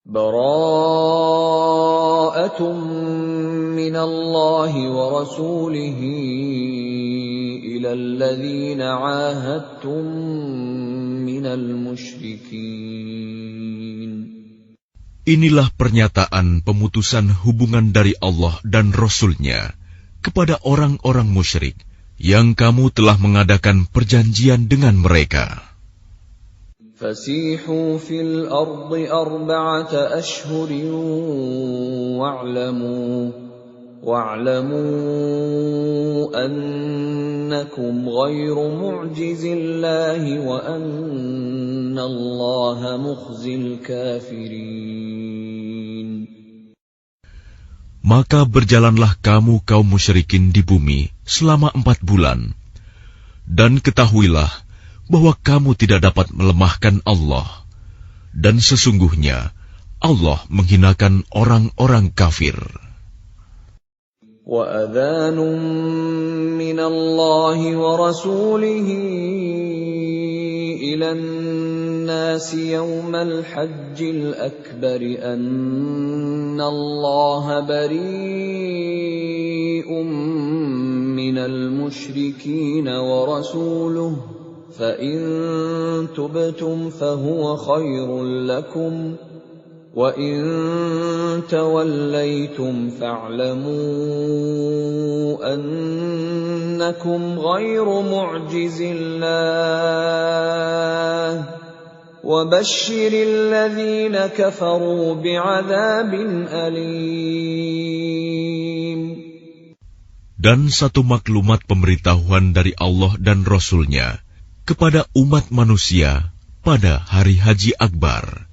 Bara'atun minallahi wa rasulihi ilal ladzina 'ahadtum minal musyrikin. Inilah pernyataan pemutusan hubungan dari Allah dan Rasul-Nya kepada orang-orang musyrik yang kamu telah mengadakan perjanjian dengan mereka. Fasihu fil ardi arba'ata ashhurin wa'lamu annakum ghairu mu'jizillahi wa annallaha mukhzil kafirin. Maka berjalanlah kamu kaum musyrikin di bumi selama 4 bulan, dan ketahuilah bahwa kamu tidak dapat melemahkan Allah, dan sesungguhnya Allah menghinakan orang-orang kafir. Wa adhanun minallahi wa rasulihi ilan nasi yawmal hajjil akbar anna Allah bari'un minal musyrikin wa rasuluhu فَإِن تُبْتُمْ فَهُوَ خَيْرٌ لَكُمْ وَإِن تَوَلَّيْتُمْ فَاعْلَمُوا أَنَّكُمْ غَيْرُ مُعْجِزِ اللَّهِ وَبَشِّرِ الَّذِينَ كَفَرُوا بِعَذَابٍ أَلِيمٍ. Dan satu maklumat pemberitahuan dari Allah dan Rasul-Nya kepada umat manusia pada hari Haji Akbar,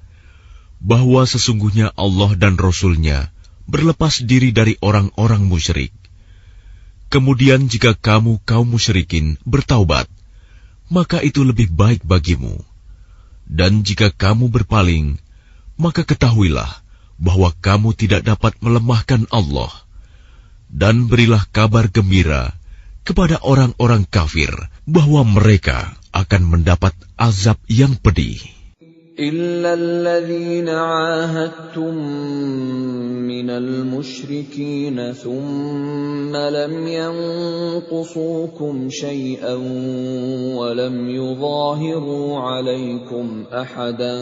bahwa sesungguhnya Allah dan Rasul-Nya berlepas diri dari orang-orang musyrik. Kemudian jika kamu kaum musyrikin bertaubat, maka itu lebih baik bagimu. Dan jika kamu berpaling, maka ketahuilah bahwa kamu tidak dapat melemahkan Allah. Dan berilah kabar gembira kepada orang-orang kafir bahwa mereka akan mendapat azab yang pedih. إِلَّا الَّذِينَ عَاهَدتُّم مِّنَ الْمُشْرِكِينَ ثُمَّ لَمْ يَنقُصُوكُمْ شَيْئًا وَلَمْ يُظَاهِرُوا عَلَيْكُمْ أَحَدًا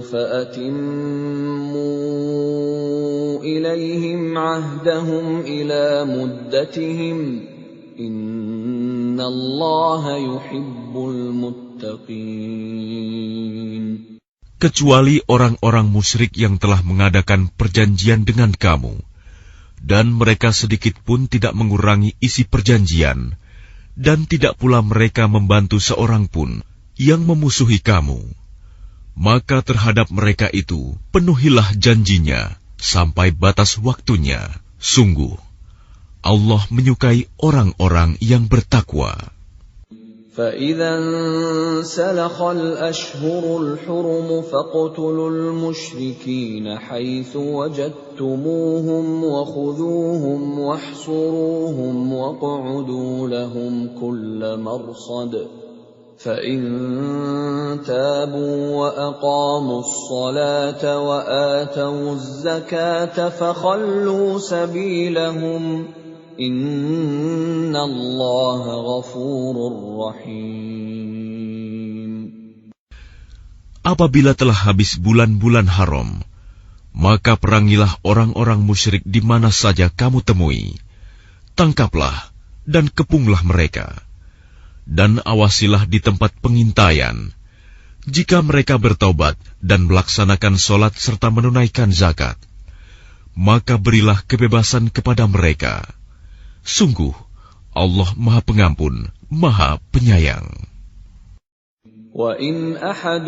فَأَتِمُّوا إِلَيْهِمْ عَهْدَهُمْ إِلَى مُدَّتِهِمْ إِنَّ اللَّهَ يُحِبُّ الْمُتَّقِينَ. Kecuali orang-orang musyrik yang telah mengadakan perjanjian dengan kamu, dan mereka sedikit pun tidak mengurangi isi perjanjian, dan tidak pula mereka membantu seorang pun yang memusuhi kamu. Maka terhadap mereka itu penuhilah janjinya sampai batas waktunya. Sungguh, Allah menyukai orang-orang yang bertakwa. فَإِذَا انْسَلَخَ الْأَشْهُرُ الْحُرُمُ فَاقْتُلُوا الْمُشْرِكِينَ حَيْثُ وَجَدتُّمُوهُمْ وَخُذُوهُمْ وَاحْصُرُوهُمْ وَاقْعُدُوا لَهُمْ كُلَّ مَرْصَدٍ فَإِن تَابُوا وَأَقَامُوا الصَّلَاةَ وَآتَوُا الزَّكَاةَ فَخَلُّوا سَبِيلَهُمْ Inna Allah ghafurur rahim. Apabila telah habis bulan-bulan haram, maka perangilah orang-orang musyrik di mana saja kamu temui. Tangkaplah dan kepunglah mereka. Dan awasilah di tempat pengintaian. Jika mereka bertaubat dan melaksanakan sholat serta menunaikan zakat, maka berilah kebebasan kepada mereka. Sungguh, Allah Maha Pengampun, Maha Penyayang. وَإِنْ أَحَدٌ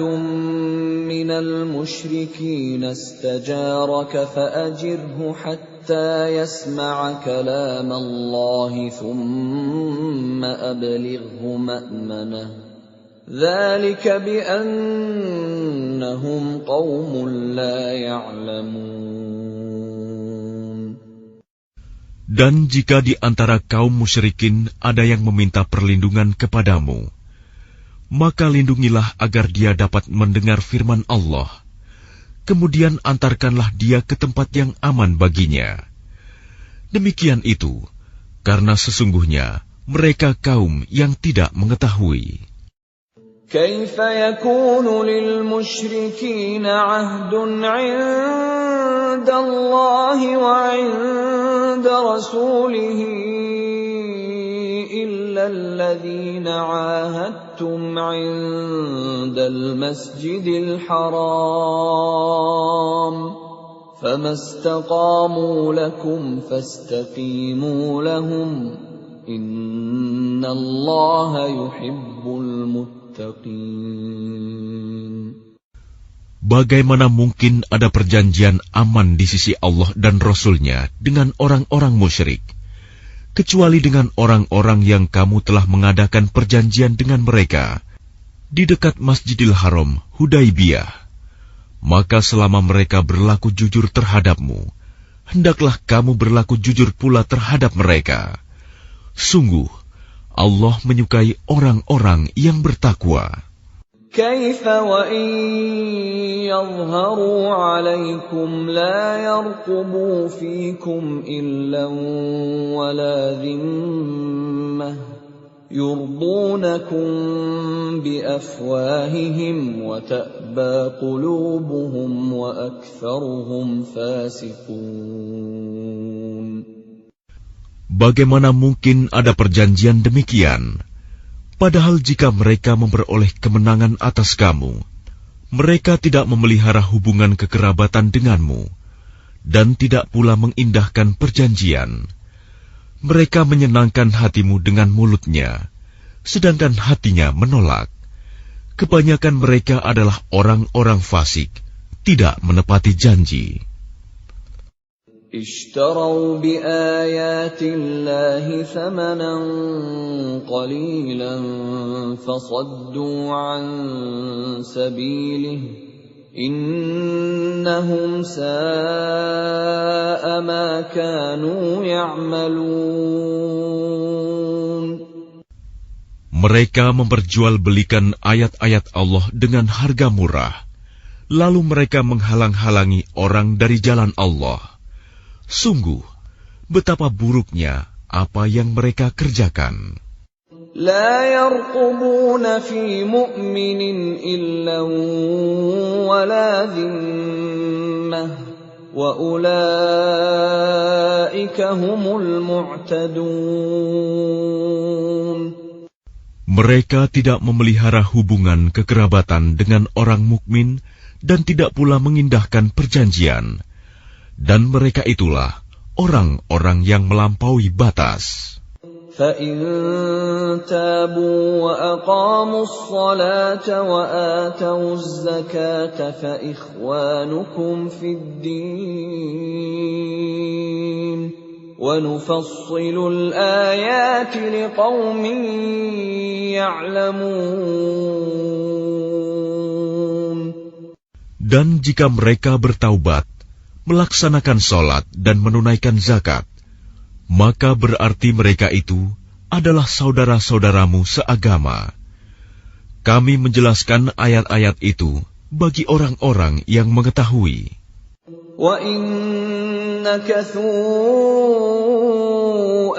مِّنَ الْمُشْرِكِينَ اسْتَجَارَكَ فَأَجِرْهُ حَتَّى يَسْمَعَ كَلَامَ اللَّهِ ثُمَّ أَبْلِغْهُ مَأْمَنَهُ ذَلِكَ بِأَنَّهُمْ قَوْمٌ لَّا يَعْلَمُونَ. Dan jika di antara kaum musyrikin ada yang meminta perlindungan kepadamu, maka lindungilah agar dia dapat mendengar firman Allah. kemudian antarkanlah dia ke tempat yang aman baginya. Demikian itu, karena sesungguhnya mereka kaum yang tidak mengetahui. كيف يكون للمشركين عهد عند الله وعند رسوله إلا الذين عاهدتم عند المسجد الحرام فما استقاموا لكم فاستقيموا لهم إن الله يحب المتقين. Bagaimana mungkin ada perjanjian aman di sisi Allah dan Rasul-Nya dengan orang-orang musyrik, kecuali dengan orang-orang yang kamu telah mengadakan perjanjian dengan mereka di dekat Masjidil Haram, Hudaibiyah. Maka selama mereka berlaku jujur terhadapmu, hendaklah kamu berlaku jujur pula terhadap mereka. Sungguh, Allah menyukai orang-orang yang bertakwa. كيف وإن يظهروا عليكم لا يرقبوا فيكم إلا ولا ذمة يرضونكم بأفواههم وتأبى قلوبهم وأكثرهم فاسقون. Bagaimana mungkin ada perjanjian demikian? Padahal jika mereka memperoleh kemenangan atas kamu, mereka tidak memelihara hubungan kekerabatan denganmu, dan tidak pula mengindahkan perjanjian. Mereka menyenangkan hatimu dengan mulutnya, sedangkan hatinya menolak. Kebanyakan mereka adalah orang-orang fasik, tidak menepati janji. اشتروا بآيات الله ثمنا قليلا فصدوا عن سبيله إنهم ساء ما كانوا يعملون. Mereka memperjualbelikan ayat-ayat Allah dengan harga murah, lalu mereka menghalang-halangi orang dari jalan Allah. Sungguh, betapa buruknya apa yang mereka kerjakan. لا يرقبون في مؤمن إلا ولا ذمة وأولئك هم المعتدون. Mereka tidak memelihara hubungan kekerabatan dengan orang mukmin dan tidak pula mengindahkan perjanjian. Dan mereka itulah orang-orang yang melampaui batas. فَإِن تَابُوا وَأَقَامُوا الصَّلَاةَ وَآتَوُا الزَّكَاةَ فَإِخْوَانُكُمْ فِي الدِّينِ وَنُفَصِّلُ الْآيَاتِ لِقَوْمٍ يَعْلَمُونَ. Dan jika mereka bertaubat, melaksanakan sholat dan menunaikan zakat, maka berarti mereka itu adalah saudara-saudaramu seagama. Kami menjelaskan ayat-ayat itu bagi orang-orang yang mengetahui. وَإِن نَكَثُوا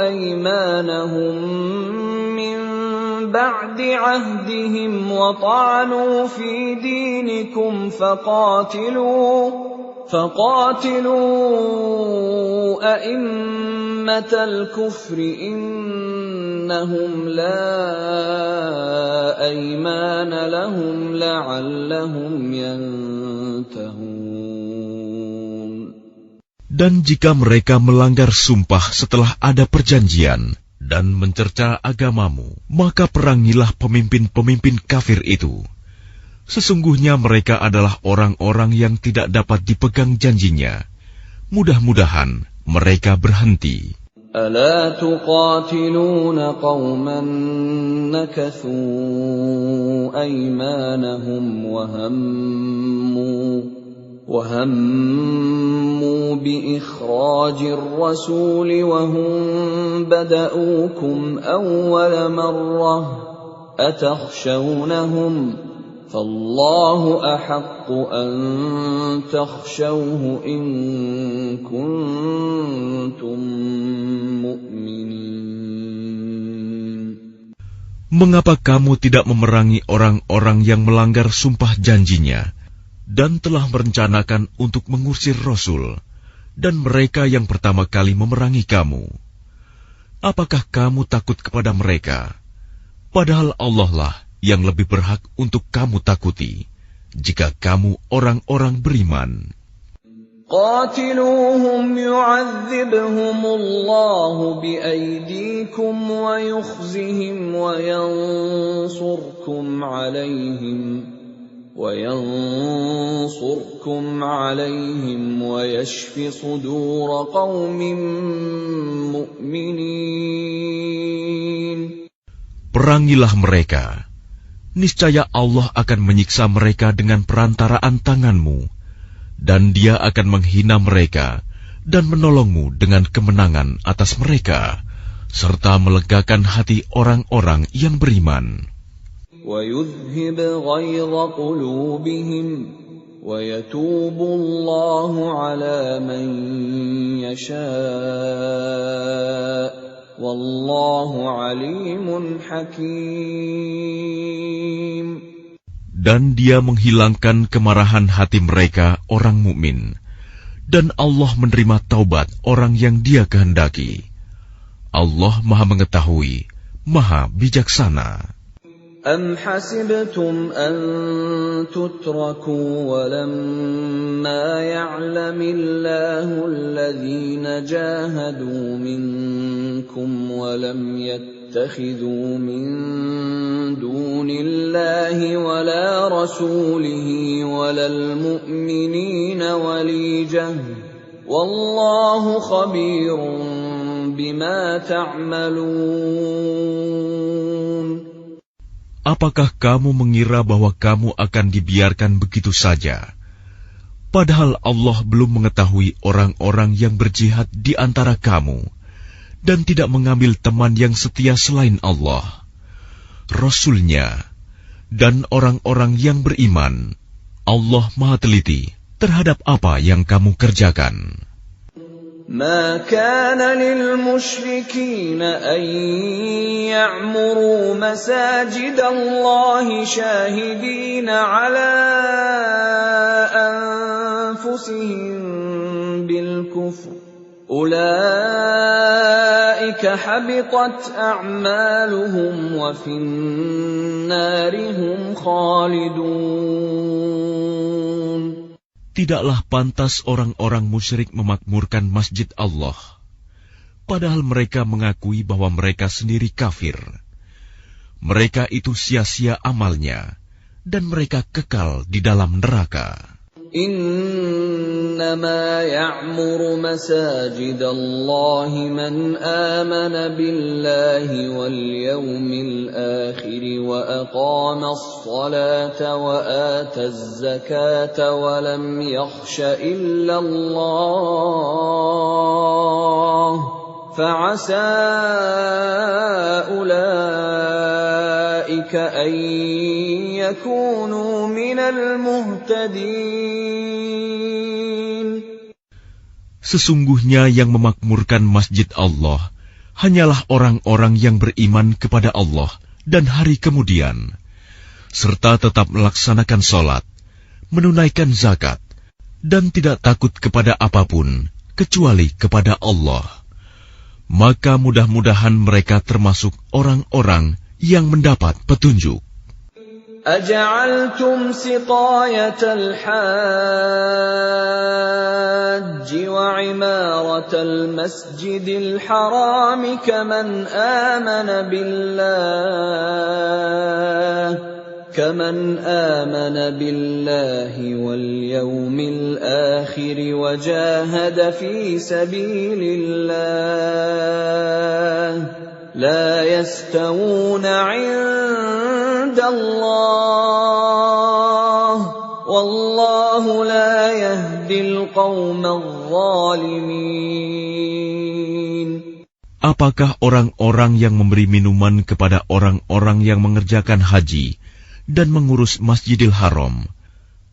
أَيْمَانَهُم مِّن بَعْدِ عَهْدِهِمْ وَطَعَنُوا فِي دِينِكُمْ فقاتلوا أئمة الكفر إنهم لا أيمان لهم لعلهم ينتهون. Dan jika mereka melanggar sumpah setelah ada perjanjian dan mencerca agamamu, maka perangilah pemimpin-pemimpin kafir itu. Sesungguhnya mereka adalah orang-orang yang tidak dapat dipegang janjinya. Mudah-mudahan mereka berhenti. ألا تقاتلون قوما نكثوا أيمانهم وهموا بإخراج الرسول وهم بدؤوكم أول مرة أتخشونهم فالله أحق أن تخشوه إن كنتم مؤمنين. Mengapa kamu tidak memerangi orang-orang yang melanggar sumpah janjinya dan telah merencanakan untuk mengusir Rasul dan mereka yang pertama kali memerangi kamu? Apakah kamu takut kepada mereka? Padahal Allah lah yang lebih berhak untuk kamu takuti, jika kamu orang-orang beriman. قاتلوهم يعذبهم الله بأيديكم ويخزهم وينصركم عليهم ويشف صدور قوم مؤمنين. Perangilah mereka. Niscaya Allah akan menyiksa mereka dengan perantaraan tanganmu, dan Dia akan menghina mereka dan menolongmu dengan kemenangan atas mereka, serta melegakan hati orang-orang yang beriman. وَيُذْهِبْ غَيْظَ قُلُوبِهِمْ وَيَتُوبُ اللَّهُ عَلَى مَن يَشَاءُ Wallahu alimun hakim. Dan Dia menghilangkan kemarahan hati mereka orang mukmin, dan Allah menerima taubat orang yang Dia kehendaki. Allah Maha Mengetahui, Maha Bijaksana. أَمْ حَسِبْتُمْ أَن تُتْرَكُوا وَلَمَّا يَعْلَمِ اللَّهُ الَّذِينَ جَاهَدُوا مِنكُمْ وَلَمْ يَتَّخِذُوا مِن دُونِ اللَّهِ وَلَا رَسُولِهِ وَلَا الْمُؤْمِنِينَ وَلِيجَةً وَاللَّهُ خَبِيرٌ بِمَا تَعْمَلُونَ. Apakah kamu mengira bahwa kamu akan dibiarkan begitu saja? Padahal Allah belum mengetahui orang-orang yang berjihad di antara kamu, dan tidak mengambil teman yang setia selain Allah, Rasul-Nya, dan orang-orang yang beriman. Allah Maha Teliti terhadap apa yang kamu kerjakan. ما كان للمشركين أن يعمروا مساجد الله شاهدين على أنفسهم بالكفر أولئك حبطت أعمالهم وفي النار هم خالدون. Tidaklah pantas orang-orang musyrik memakmurkan masjid Allah, padahal mereka mengakui bahwa mereka sendiri kafir. Mereka itu sia-sia amalnya, dan mereka kekal di dalam neraka. إنما يعمر مساجد الله من آمن بالله واليوم الآخر وأقام الصلاة وآتى الزكاة ولم يخش إلا الله فعسى أولئك أن يكونوا من المهتدين. Sesungguhnya yang memakmurkan masjid Allah hanyalah orang-orang yang beriman kepada Allah dan hari kemudian, serta tetap melaksanakan sholat, menunaikan zakat, dan tidak takut kepada apapun kecuali kepada Allah. Maka mudah-mudahan mereka termasuk orang-orang yang mendapat petunjuk. أجعلتم سقاية الحاج وعمارة المسجد الحرام كمن آمن بالله واليوم الآخر وجاهد في سبيل الله لا يستوون عند الله والله لا يهدي القوم الظالمين. Apakah orang-orang yang memberi minuman kepada orang-orang yang mengerjakan haji dan mengurus Masjidil Haram,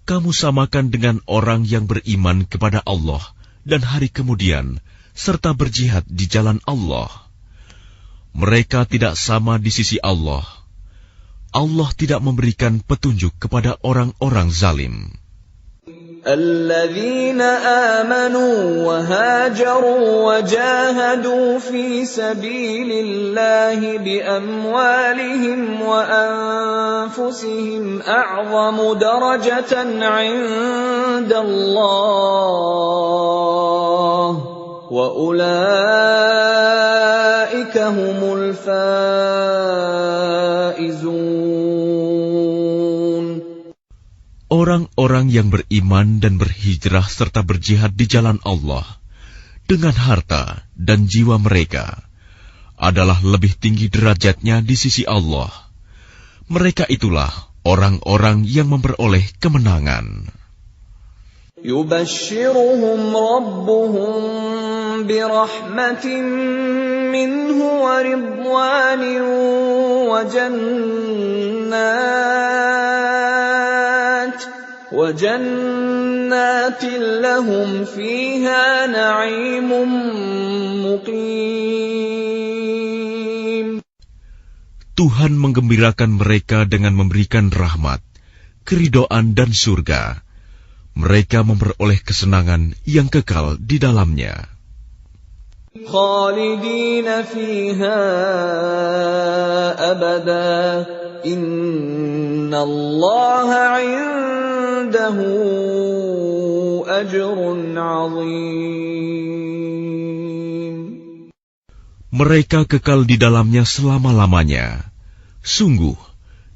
kamu samakan dengan orang yang beriman kepada Allah dan hari kemudian, serta berjihad di jalan Allah. Mereka tidak sama di sisi Allah. Allah tidak memberikan petunjuk kepada orang-orang zalim. الذين آمنوا وهاجروا وجاهدوا في سبيل الله بأموالهم وأنفسهم أعظم درجة عند الله وأولئك هم الفائزون. Orang-orang yang beriman dan berhijrah serta berjihad di jalan Allah dengan harta dan jiwa mereka adalah lebih tinggi derajatnya di sisi Allah. Mereka itulah orang-orang yang memperoleh kemenangan. Yubashshiruhum rabbuhum birahmatin minhu wa ridwanin wa وجنات لهم فيها نعيم مقيم. Tuhan menggembirakan mereka dengan memberikan rahmat, keridhaan dan surga. Mereka memperoleh kesenangan yang kekal di dalamnya. Khalidina fiha abada. Innallaha 'indahu ajrun 'azim. Mereka kekal di dalamnya selama-lamanya. Sungguh,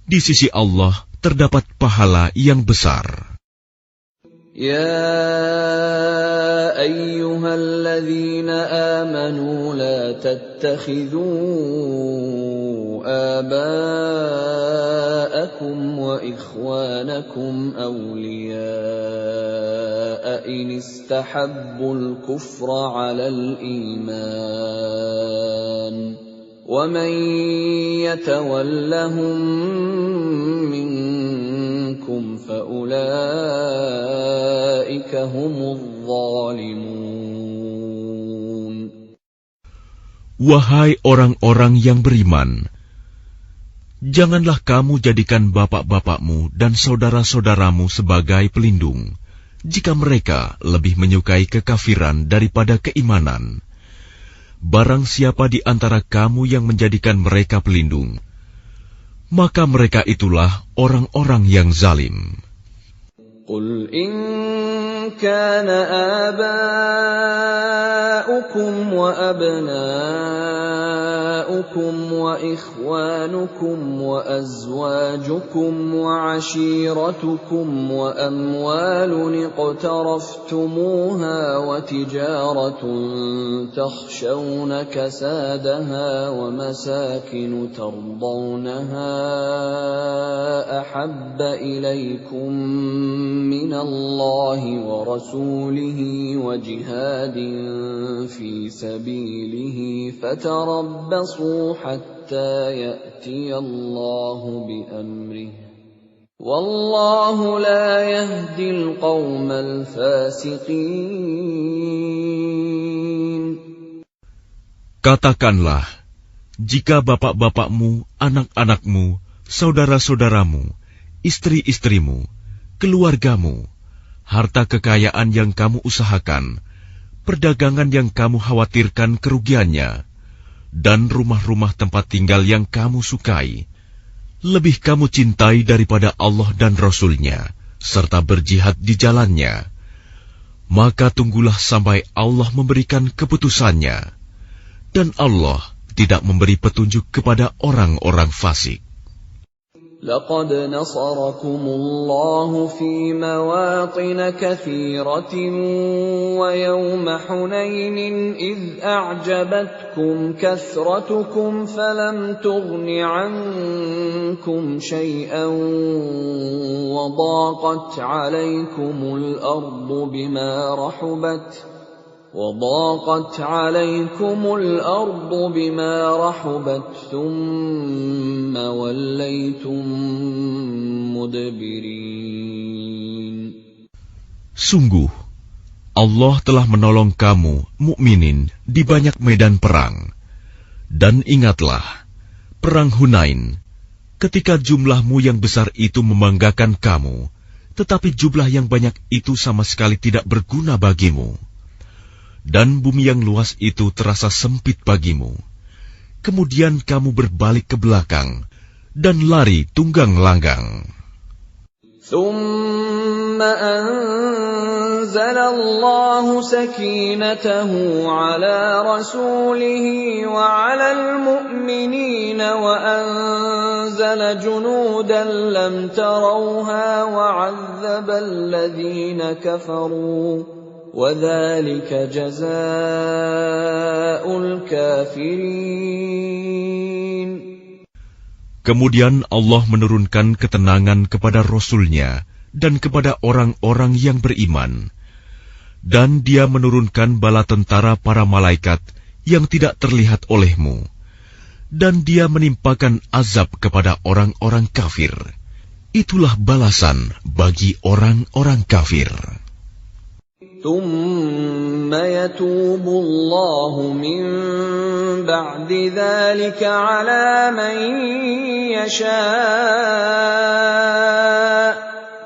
di sisi Allah terdapat pahala yang besar. Ya ayyuhalladzina amanu la tattakhidhu آباءكم وإخوانكم أولياء إن استحبوا الكفر على الإيمان ومن يتولهم منكم فأولئك هم الظالمون. Wahai orang-orang yang beriman, janganlah kamu jadikan bapak-bapakmu dan saudara-saudaramu sebagai pelindung, jika mereka lebih menyukai kekafiran daripada keimanan. Barang siapa di antara kamu yang menjadikan mereka pelindung, maka mereka itulah orang-orang yang zalim. Qul in kana aba'ukum wa abna'ukum wa ikhwanukum wa azwajukum wa ashiratukum wa amwalun iqtaraftumuha wa tijaratun takhshawna kasadaha wa masakin tardawnaha ahabba ilaykum من الله ورسوله وجهاد في سبيله فتربصوا حتى يأتي الله بأمره والله لا يهدي القوم الفاسقين. Katakanlah, jika bapak-bapakmu, anak-anakmu, saudara-saudaramu, istri-istrimu, keluargamu, harta kekayaan yang kamu usahakan, perdagangan yang kamu khawatirkan kerugiannya, dan rumah-rumah tempat tinggal yang kamu sukai, lebih kamu cintai daripada Allah dan Rasul-Nya, serta berjihad di jalannya, maka tunggulah sampai Allah memberikan keputusannya, dan Allah tidak memberi petunjuk kepada orang-orang fasik. لقد نصركم الله في مواطن كثيرة ويوم حنين إذ أعجبتكم كثرتكم فلم تغن عنكم شيئا وضاقت عليكم الأرض بما رحبت وضاقت عليكم الأرض بما رحبت ثم وليتم مدبرين. Sungguh, Allah telah menolong kamu, mukminin, di banyak medan perang. Dan ingatlah, perang Hunain, ketika jumlahmu yang besar itu membanggakan kamu, tetapi jumlah yang banyak itu sama sekali tidak berguna bagimu. Dan bumi yang luas itu terasa sempit bagimu. Kemudian kamu berbalik ke belakang dan lari tunggang langgang. ثم أنزل الله سكينته على رسوله وعلى المؤمنين وأنزل جنودا لم تروها وعذب الذين كفروا وذلك جزاء الكافرين. Kemudian Allah menurunkan ketenangan kepada Rasul-Nya dan kepada orang-orang yang beriman. Dan Dia menurunkan bala tentara para malaikat yang tidak terlihat olehmu. Dan Dia menimpakan azab kepada orang-orang kafir. Itulah balasan bagi orang-orang kafir. ثم يتوب الله من بعد ذلك على من يشاء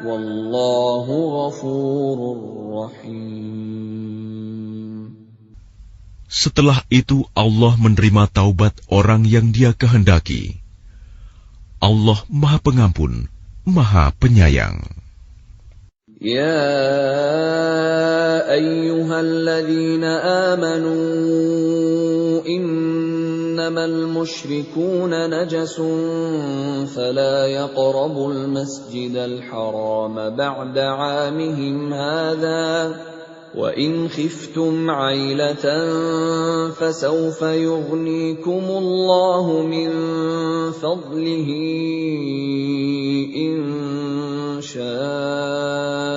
والله غفور رحيم. Setelah itu Allah menerima taubat orang yang Dia kehendaki. Allah Maha Pengampun, Maha Penyayang. يا أيها الذين آمنوا إنما المشركون نجس فلا يقربوا المسجد الحرام بعد عامهم هذا وإن خفتم عيلة فسوف يغنيكم الله من فضله إن شاء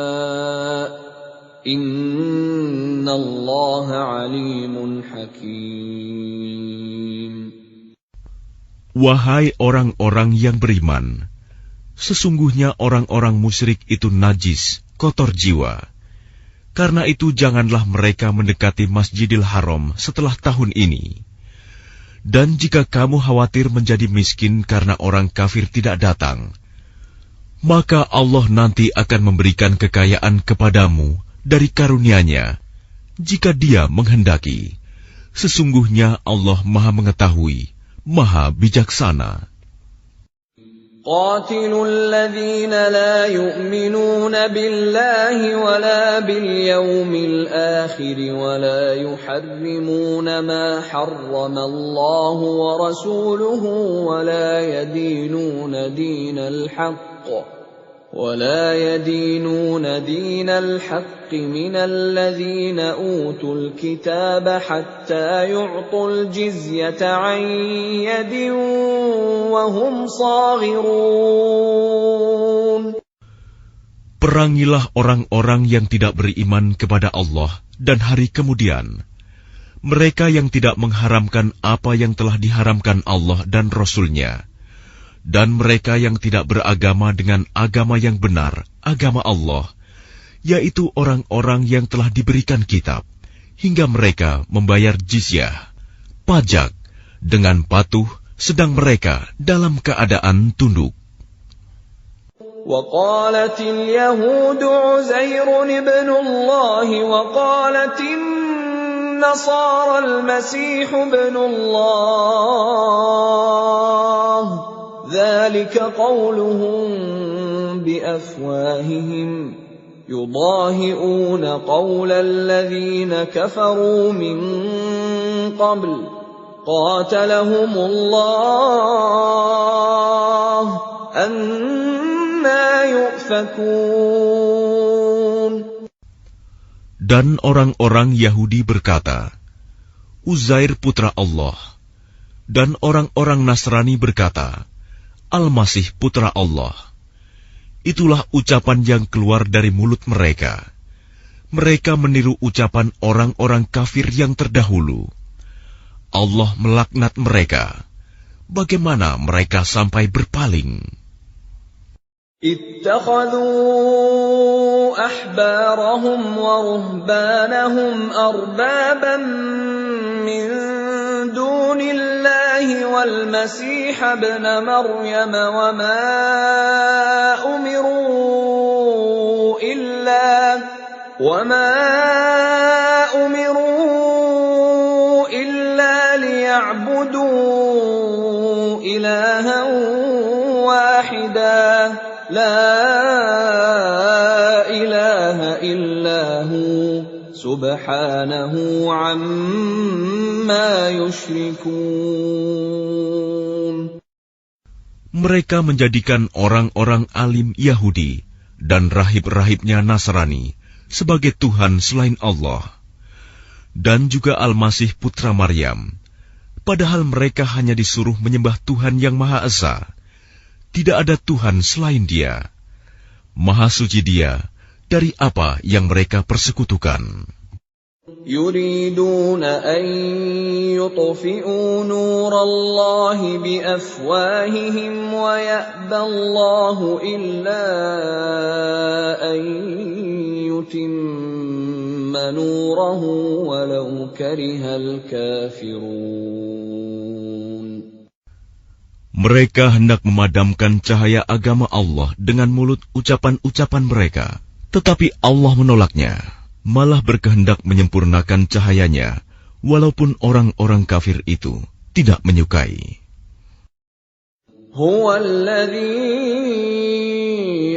إن الله عليم حكيم. Wahai orang-orang yang beriman, sesungguhnya orang-orang musyrik itu najis, kotor jiwa. Karena itu janganlah mereka mendekati Masjidil Haram setelah tahun ini. Dan jika kamu khawatir menjadi miskin karena orang kafir tidak datang, maka Allah nanti akan memberikan kekayaan kepadamu dari karunia-Nya, jika Dia menghendaki. Sesungguhnya Allah Maha Mengetahui, Maha Bijaksana. قاتلوا الذين لا يؤمنون بالله ولا باليوم الآخر ولا يحرمون ما حرم الله ورسوله ولا يدينون دين الحق من الذين أوتوا الكتاب حتى يعطوا الجزية عن يد وهم صاغرون. Perangilah orang-orang yang tidak beriman kepada Allah dan hari kemudian. Mereka yang tidak mengharamkan apa yang telah diharamkan Allah dan Rasul-Nya. Dan mereka yang tidak beragama dengan agama yang benar, agama Allah, yaitu orang-orang yang telah diberikan kitab, hingga mereka membayar jizyah, pajak, dengan patuh, sedang mereka dalam keadaan tunduk. وقالت اليهود عزير ابن الله وقالت النصارى المسيح ابن الله ذلك قولهم بأفواههم يضاهئون قول الذين كفروا من قبل قاتلهم الله أنى يؤفكون. Dan orang-orang Yahudi berkata, Uzair putra Allah. Dan orang-orang Nasrani berkata, Al-Masih putra Allah. Itulah ucapan yang keluar dari mulut mereka. Mereka meniru ucapan orang-orang kafir yang terdahulu. Allah melaknat mereka. Bagaimana mereka sampai berpaling? اتخذوا أحبارهم ورهبانهم أربابا من دون الله والمسيح ابن مريم وما أمروا إلا ليعبدوا إلها واحدا لا إله إلا هو سبحانه عما يشركون. Mereka menjadikan orang-orang alim Yahudi dan rahib-rahibnya Nasrani sebagai Tuhan selain Allah, dan juga Al-Masih putra Maryam, padahal mereka hanya disuruh menyembah Tuhan yang Maha Esa. Tidak ada Tuhan selain Dia. Maha suci Dia dari apa yang mereka persekutukan. يريدون أن يطفئوا نور الله بأفواههم ويأبى الله إلا أن يتم نوره ولو كره الكافرون. Mereka hendak memadamkan cahaya agama Allah dengan mulut ucapan-ucapan mereka, tetapi Allah menolaknya, malah berkehendak menyempurnakan cahayanya, walaupun orang-orang kafir itu tidak menyukai. Huwa alladhi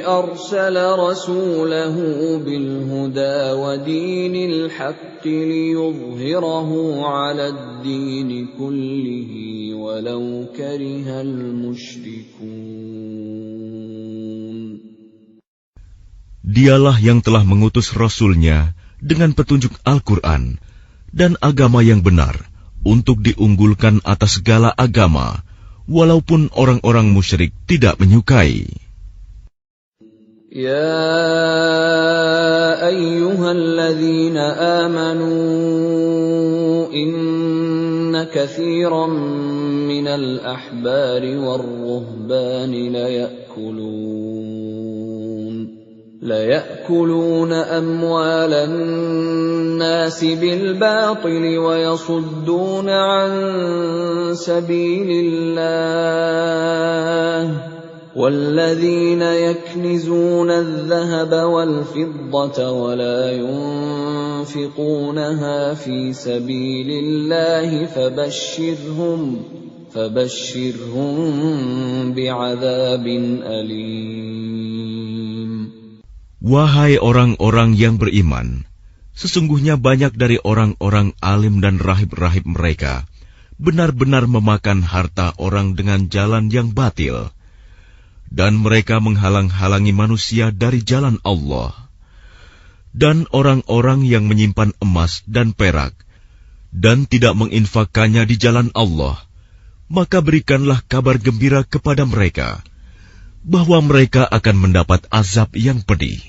arsala rasulahu bil huda wa dinil haqqi liyudhhirahu 'ala ad-din kullihi walau karihal musyrikun. Dialah yang telah mengutus Rasul-Nya dengan petunjuk Al-Quran dan agama yang benar untuk diunggulkan atas segala agama, walaupun orang-orang musyrik tidak menyukai. Ya ayyuhalladzina amanu inna katsiran minal ahbari war-ruhbani ليأكلون أموال الناس بالباطل ويصدون عن سبيل الله والذين يكنزون الذهب والفضة ولا ينفقونها في سبيل الله فبشرهم بعذاب أليم. Wahai orang-orang yang beriman, sesungguhnya banyak dari orang-orang alim dan rahib-rahib mereka benar-benar memakan harta orang dengan jalan yang batil, dan mereka menghalang-halangi manusia dari jalan Allah. Dan orang-orang yang menyimpan emas dan perak dan tidak menginfakkannya di jalan Allah, maka berikanlah kabar gembira kepada mereka bahwa mereka akan mendapat azab yang pedih.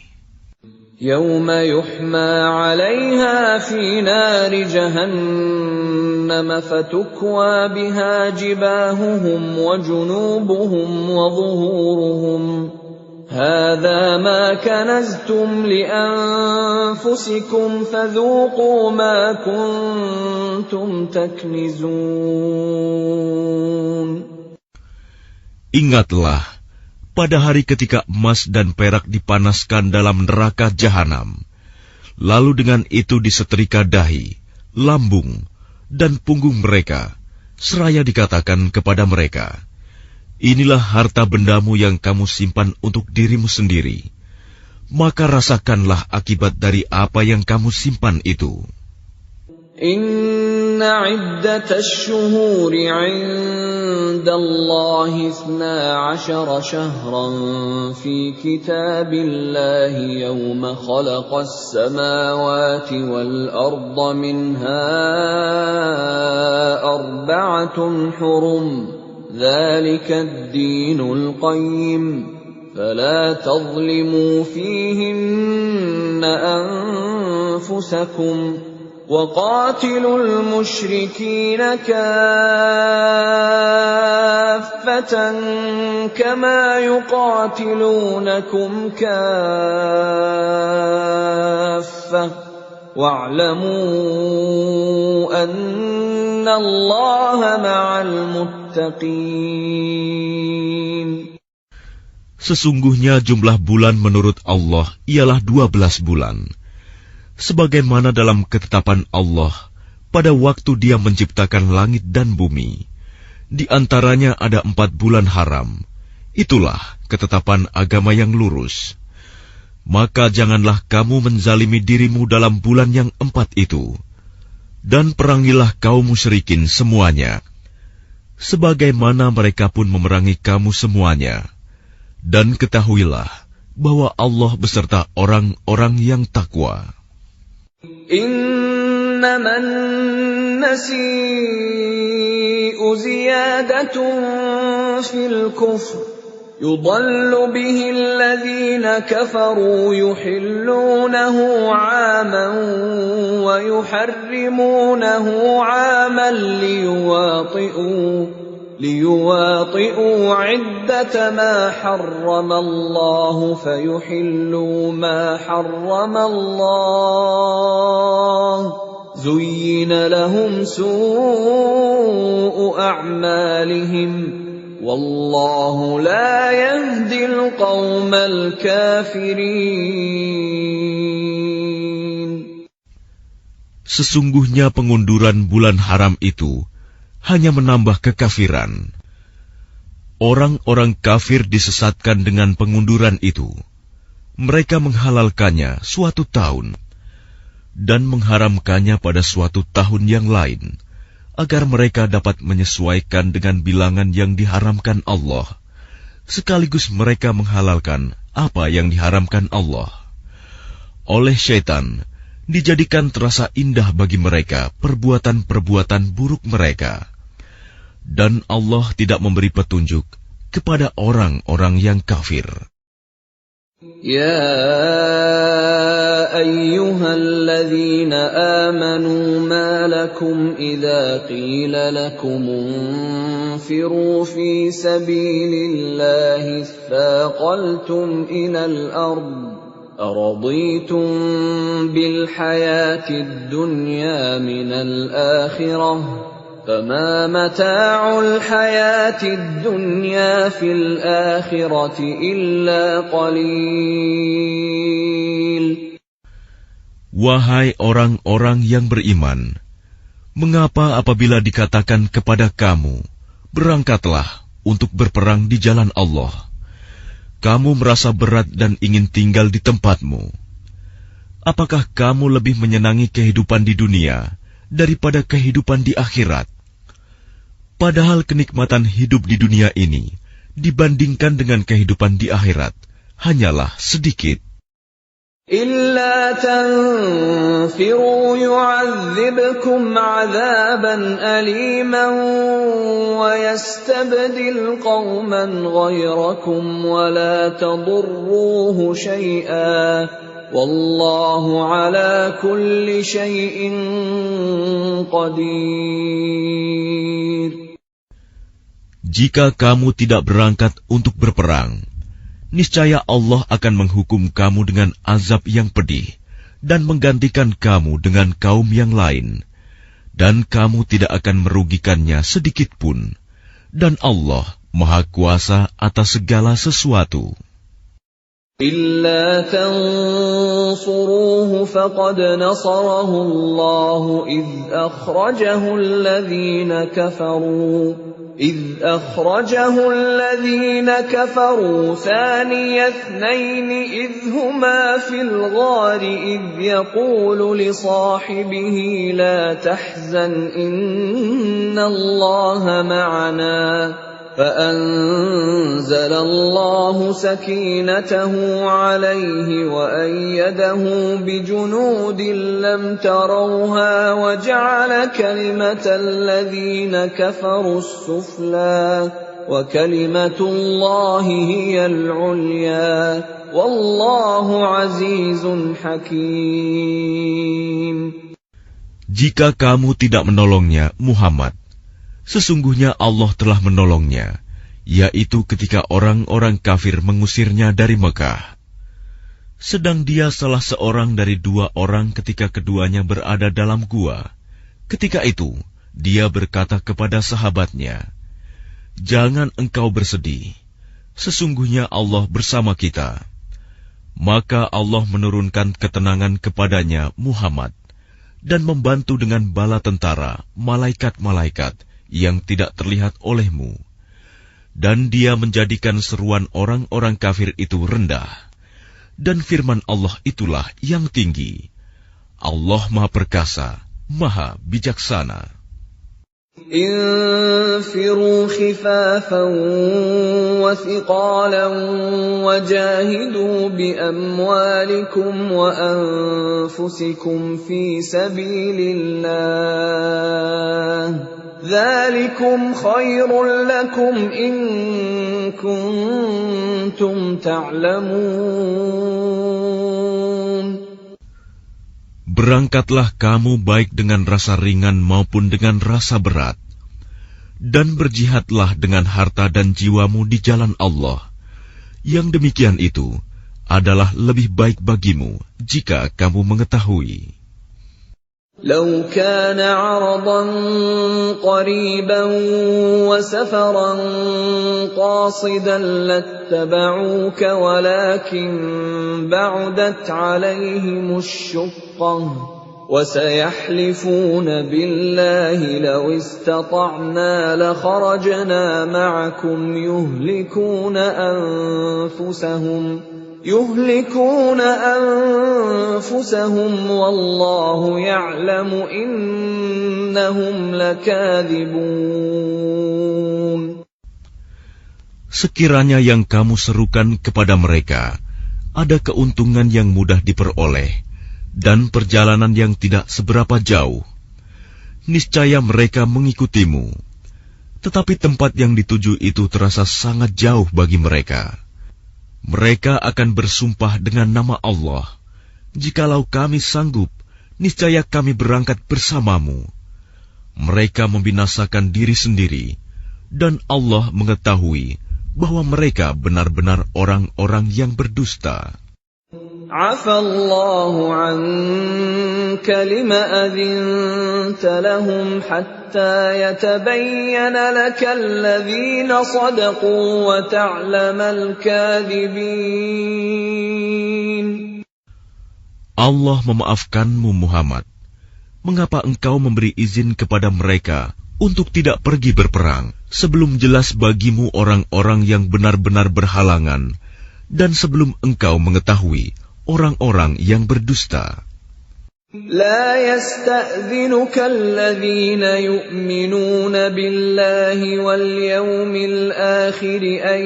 يوم يحمى عليها في نار جهنم فتكوى بها جباههم وجنوبهم وظهورهم هذا ما كنزتم لأنفسكم فذوقوا ما كنتم تكنزون. Ingatlah pada hari ketika emas dan perak dipanaskan dalam neraka jahanam, lalu dengan itu disetrika dahi, lambung, dan punggung mereka, seraya dikatakan kepada mereka, inilah harta bendamu yang kamu simpan untuk dirimu sendiri, maka rasakanlah akibat dari apa yang kamu simpan itu. Inna iddatash shuhuri 'inda Allahi 12 shahran fi kitabillahi yawma khalaqas samawati wal arda minha arba'atun hurum dhalika ad-dinul qayyim fala tadhlimu fihinna أنفسكم وقاتلوا المشركين كافة كما يقاتلونكم كافة واعلموا أن الله مع المتقين. Sesungguhnya jumlah bulan menurut Allah ialah 12 bulan. Sebagaimana dalam ketetapan Allah pada waktu Dia menciptakan langit dan bumi. Di antaranya ada 4 bulan haram. Itulah ketetapan agama yang lurus. Maka janganlah kamu menzalimi dirimu dalam bulan yang 4 itu. Dan perangilah kaum musyrikin semuanya. Sebagaimana mereka pun memerangi kamu semuanya. Dan ketahuilah bahwa Allah beserta orang-orang yang takwa. إنما النسيء زيادة في الكفر يضل به الذين كفروا يحلونه عاما ويحرمونه عاما ليواطئوا عدة ما حرم الله فيحلوا ما حرم الله زين لهم سوء أعمالهم والله لا يهدي القوم الكافرين. Sesungguhnya pengunduran bulan haram itu hanya menambah kekafiran. Orang-orang kafir disesatkan dengan pengunduran itu. Mereka menghalalkannya suatu tahun dan mengharamkannya pada suatu tahun yang lain, agar mereka dapat menyesuaikan dengan bilangan yang diharamkan Allah, sekaligus mereka menghalalkan apa yang diharamkan Allah. Oleh syaitan, dijadikan terasa indah bagi mereka perbuatan-perbuatan buruk mereka. Dan Allah tidak memberi petunjuk kepada orang-orang yang kafir. Ya ayyuhalladzina amanu ma lakum idza qila lakum unfiru fi sabilillahi thaqaltum ilal ard araditum bil hayatid dunya minal akhirah فما متاع الحياة الدنيا في الآخرة إلا قليل. Wahai orang-orang yang beriman, mengapa apabila dikatakan kepada kamu, berangkatlah untuk berperang di jalan Allah, kamu merasa berat dan ingin tinggal di tempatmu? Apakah kamu lebih menyenangi kehidupan di dunia daripada kehidupan di akhirat? Padahal kenikmatan hidup di dunia ini dibandingkan dengan kehidupan di akhirat hanyalah sedikit. إِلَّا تَنْفِرُوا يُعَذِّبْكُمْ عَذَابًا أَلِيمًا وَيَسْتَبْدِلْ قَوْمًا غَيْرَكُمْ وَلَا تَضُرُّوهُ شَيْئًا وَاللَّهُ عَلَى كُلِّ شَيْءٍ قَدِيرٌ. Jika kamu tidak berangkat untuk berperang, niscaya Allah akan menghukum kamu dengan azab yang pedih dan menggantikan kamu dengan kaum yang lain, dan kamu tidak akan merugikannya sedikit pun, dan Allah Maha Kuasa atas segala sesuatu. إِلَّا تَنْصُرُوهُ فَقَدْ نَصَرَهُ اللَّهُ إِذْ أَخْرَجَهُ الَّذِينَ كَفَرُوا ثَانِيَ اثْنَيْنِ إِذْ هُمَا فِي الْغَارِ إِذْ يَقُولُ لِصَاحِبِهِ لَا تَحْزَنْ إِنَّ اللَّهَ مَعَنَا فأنزل الله سكينته عليه وأيده بجنود لم تروها وجعل كلمة الذين كفروا السفلى وكلمة الله هي العليا Wallahu azizun hakim. Jika kamu tidak menolongnya, Muhammad, sesungguhnya Allah telah menolongnya, yaitu ketika orang-orang kafir mengusirnya dari Mekah. Sedang dia salah seorang dari 2 orang ketika keduanya berada dalam gua. Ketika itu, dia berkata kepada sahabatnya, "Jangan engkau bersedih, sesungguhnya Allah bersama kita." Maka Allah menurunkan ketenangan kepadanya, Muhammad, dan membantu dengan bala tentara, malaikat-malaikat yang tidak terlihat olehmu. Dan dia menjadikan seruan orang-orang kafir itu rendah. Dan firman Allah itulah yang tinggi. Allah Maha Perkasa, Maha Bijaksana. انفروا خفافا وثقالا وجاهدوا بأموالكم وأنفسكم في سبيل الله ذلكم خير لكم إن كنتم تعلمون. Berangkatlah kamu baik dengan rasa ringan maupun dengan rasa berat, dan berjihadlah dengan harta dan jiwamu di jalan Allah. Yang demikian itu adalah lebih baik bagimu jika kamu mengetahui. لو كان عرضا قريبا وسفرا قاصدا لاتبعوك ولكن بعدت عليهم الشقة وسيحلفون بالله لو استطعنا لخرجنا معكم يهلكون أنفسهم والله يعلم إنهم لكاذبون. Sekiranya yang kamu serukan kepada mereka ada keuntungan yang mudah diperoleh dan perjalanan yang tidak seberapa jauh, niscaya mereka mengikutimu. Tetapi tempat yang dituju itu terasa sangat jauh bagi mereka. Mereka akan bersumpah dengan nama Allah, "Jikalau kami sanggup, niscaya kami berangkat bersamamu." Mereka membinasakan diri sendiri, dan Allah mengetahui bahwa mereka benar-benar orang-orang yang berdusta. Afallahu anka lima adhinta lahum hatta yatabayyana laka alladhina sadaqu wa ta'lamal kadhibin. Allah memaafkanmu, Muhammad. Mengapa engkau memberi izin kepada mereka untuk tidak pergi berperang sebelum jelas bagimu orang-orang yang benar-benar berhalangan dan sebelum engkau mengetahui orang-orang yang berdusta? لا يستأذنك الذين يؤمنون بالله واليوم الآخر أن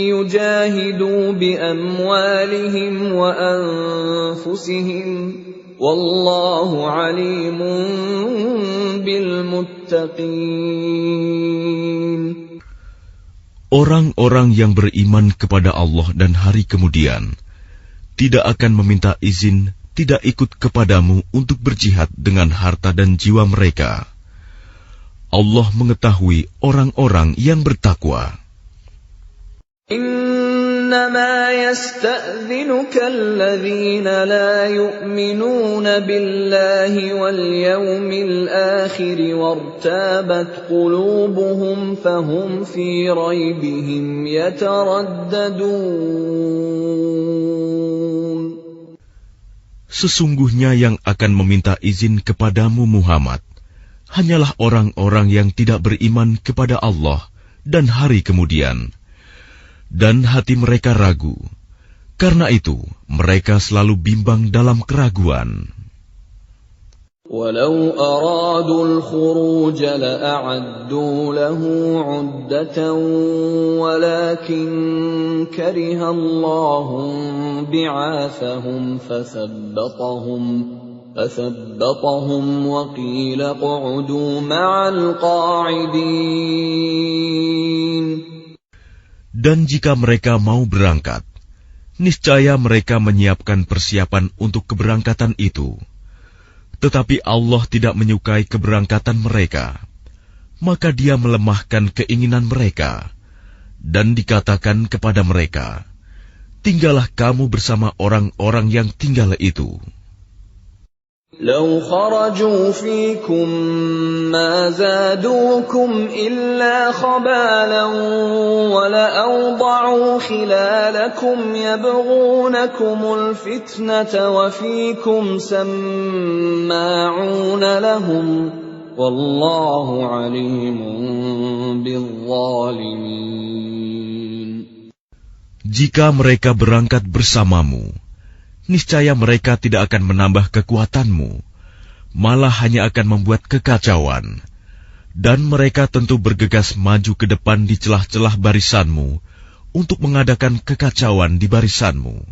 يجاهدوا بأموالهم وأنفسهم والله عليم بالمتقين. Orang-orang yang beriman kepada Allah dan hari kemudian tidak akan meminta izin tidak ikut kepadamu untuk berjihad dengan harta dan jiwa mereka. Allah mengetahui orang-orang yang bertakwa. إنما يستأذنك الذين لا يؤمنون بالله واليوم الآخر وارتابت قلوبهم فهم في ريبهم يترددون. Sesungguhnya yang akan meminta izin kepadamu, Muhammad, hanyalah orang-orang yang tidak beriman kepada Allah dan hari kemudian. Dan hati mereka ragu. Karena itu, mereka selalu bimbang dalam keraguan. Walau aradul khuruj la'addu lahu 'uddatan walakin kariha Allahum bi'athahum fathabbatahum wa qila qa'udu ma'al qa'idin. Dan jika mereka mau berangkat, Niscaya mereka menyiapkan persiapan untuk keberangkatan itu. Tetapi Allah tidak menyukai keberangkatan mereka. Maka Dia melemahkan keinginan mereka. Dan dikatakan kepada mereka, tinggallah kamu bersama orang-orang yang tinggal itu. لو خرجوا فيكم ما زادوكم إلا خبالا ولأوضعوا خلالكم يبغونكم الفتنة وفيكم سماعون لهم والله عليم بالظالمين. Jika mereka berangkat bersamamu, niscaya mereka tidak akan menambah kekuatanmu, malah hanya akan membuat kekacauan. Dan mereka tentu bergegas maju ke depan di celah-celah barisanmu untuk mengadakan kekacauan di barisanmu.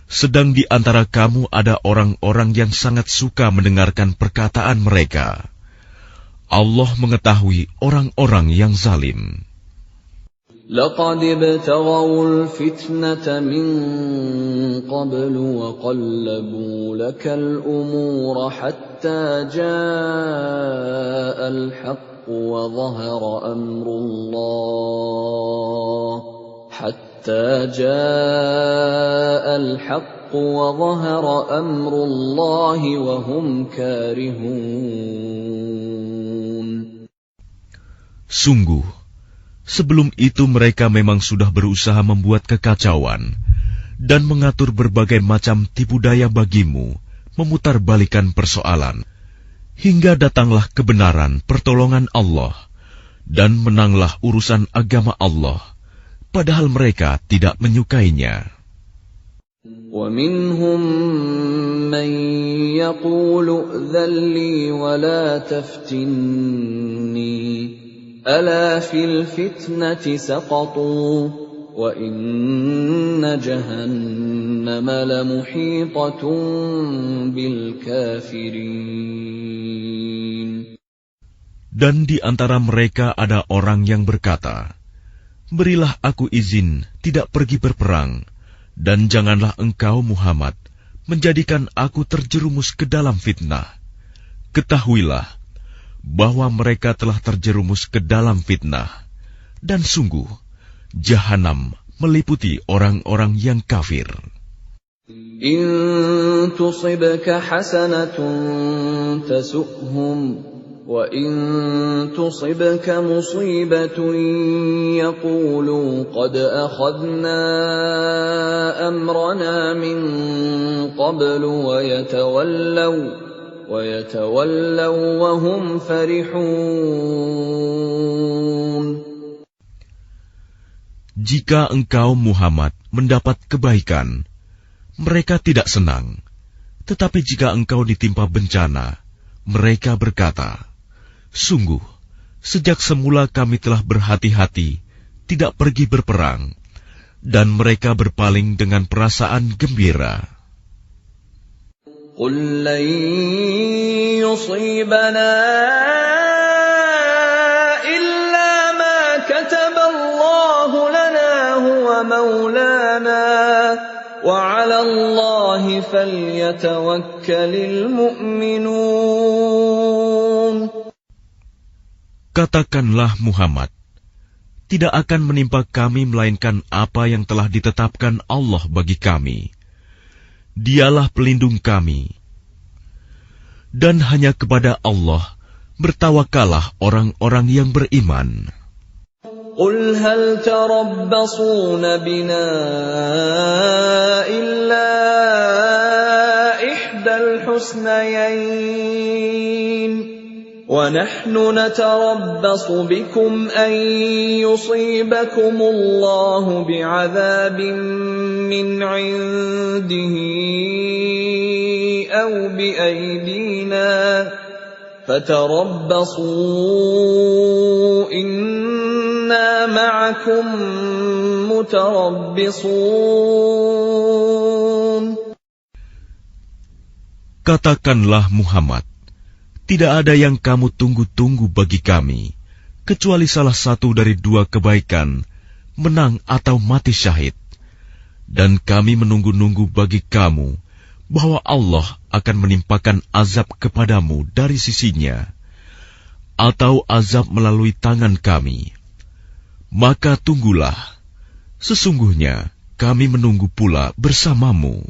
Sedang di antara kamu ada orang-orang yang sangat suka mendengarkan perkataan mereka. Allah mengetahui orang-orang yang zalim. لقد ابتغوا الفتنة من قبل وقلبوا لك الأمور حتى جاء الحق وظهر أمر الله وهم كارهون. Sungguh, sebelum itu mereka memang sudah berusaha membuat kekacauan dan mengatur berbagai macam tipu daya bagimu, memutarbalikan persoalan, hingga datanglah kebenaran pertolongan Allah, dan menanglah urusan agama Allah, padahal mereka tidak menyukainya. وَمِنْهُمْ مَنْ يَقُولُ ائْذَنْ لِي وَلَا تَفْتِنِّي أَلَا فِي الْفِتْنَةِ سَقَطُوا وَإِنَّ جَهَنَّمَ لَمُحِيطَةٌ بِالْكَافِرِينَ. Dan di antara mereka ada orang yang berkata, berilah aku izin tidak pergi berperang, dan janganlah engkau Muhammad menjadikan aku terjerumus ke dalam fitnah. Ketahuilah bahwa mereka telah terjerumus ke dalam fitnah, dan sungguh Jahanam meliputi orang-orang yang kafir. In tusibka hasanatun tasu'hum wa in tusibka musibatun yaqulu qad akhadna amrana min qablu wa yatawallaw wa hum farihun. Jika engkau Muhammad mendapat kebaikan, mereka tidak senang. Tetapi jika engkau ditimpa bencana, mereka berkata, sungguh, sejak semula kami telah berhati-hati, tidak pergi berperang, dan mereka berpaling dengan perasaan gembira. Qul lan yusibana illa ma kataballahu lana huwa maulana wa 'ala Allahi falyatawakkalul mu'minun. Katakanlah Muhammad, tidak akan menimpa kami melainkan apa yang telah ditetapkan Allah bagi kami. Dialah pelindung kami. Dan hanya kepada Allah bertawakallah orang-orang yang beriman. Qul hal tarabbasuna bina illa ihdal husnayain. وَنَحْنُ نَتَرَبَّصُ بِكُمْ أَنْ يُصِيبَكُمُ اللَّهُ بِعَذَابٍ مِّنْ عِنْدِهِ أَوْ بِأَيْدِينَا فَتَرَبَّصُوا إِنَّا مَعَكُمْ مُتَرَبِّصُونَ. Katakanlah Muhammad, tidak ada yang kamu tunggu-tunggu bagi kami, kecuali salah satu dari dua kebaikan, menang atau mati syahid. Dan kami menunggu-nunggu bagi kamu bahwa Allah akan menimpakan azab kepadamu dari sisinya, atau azab melalui tangan kami. Maka tunggulah, sesungguhnya kami menunggu pula bersamamu.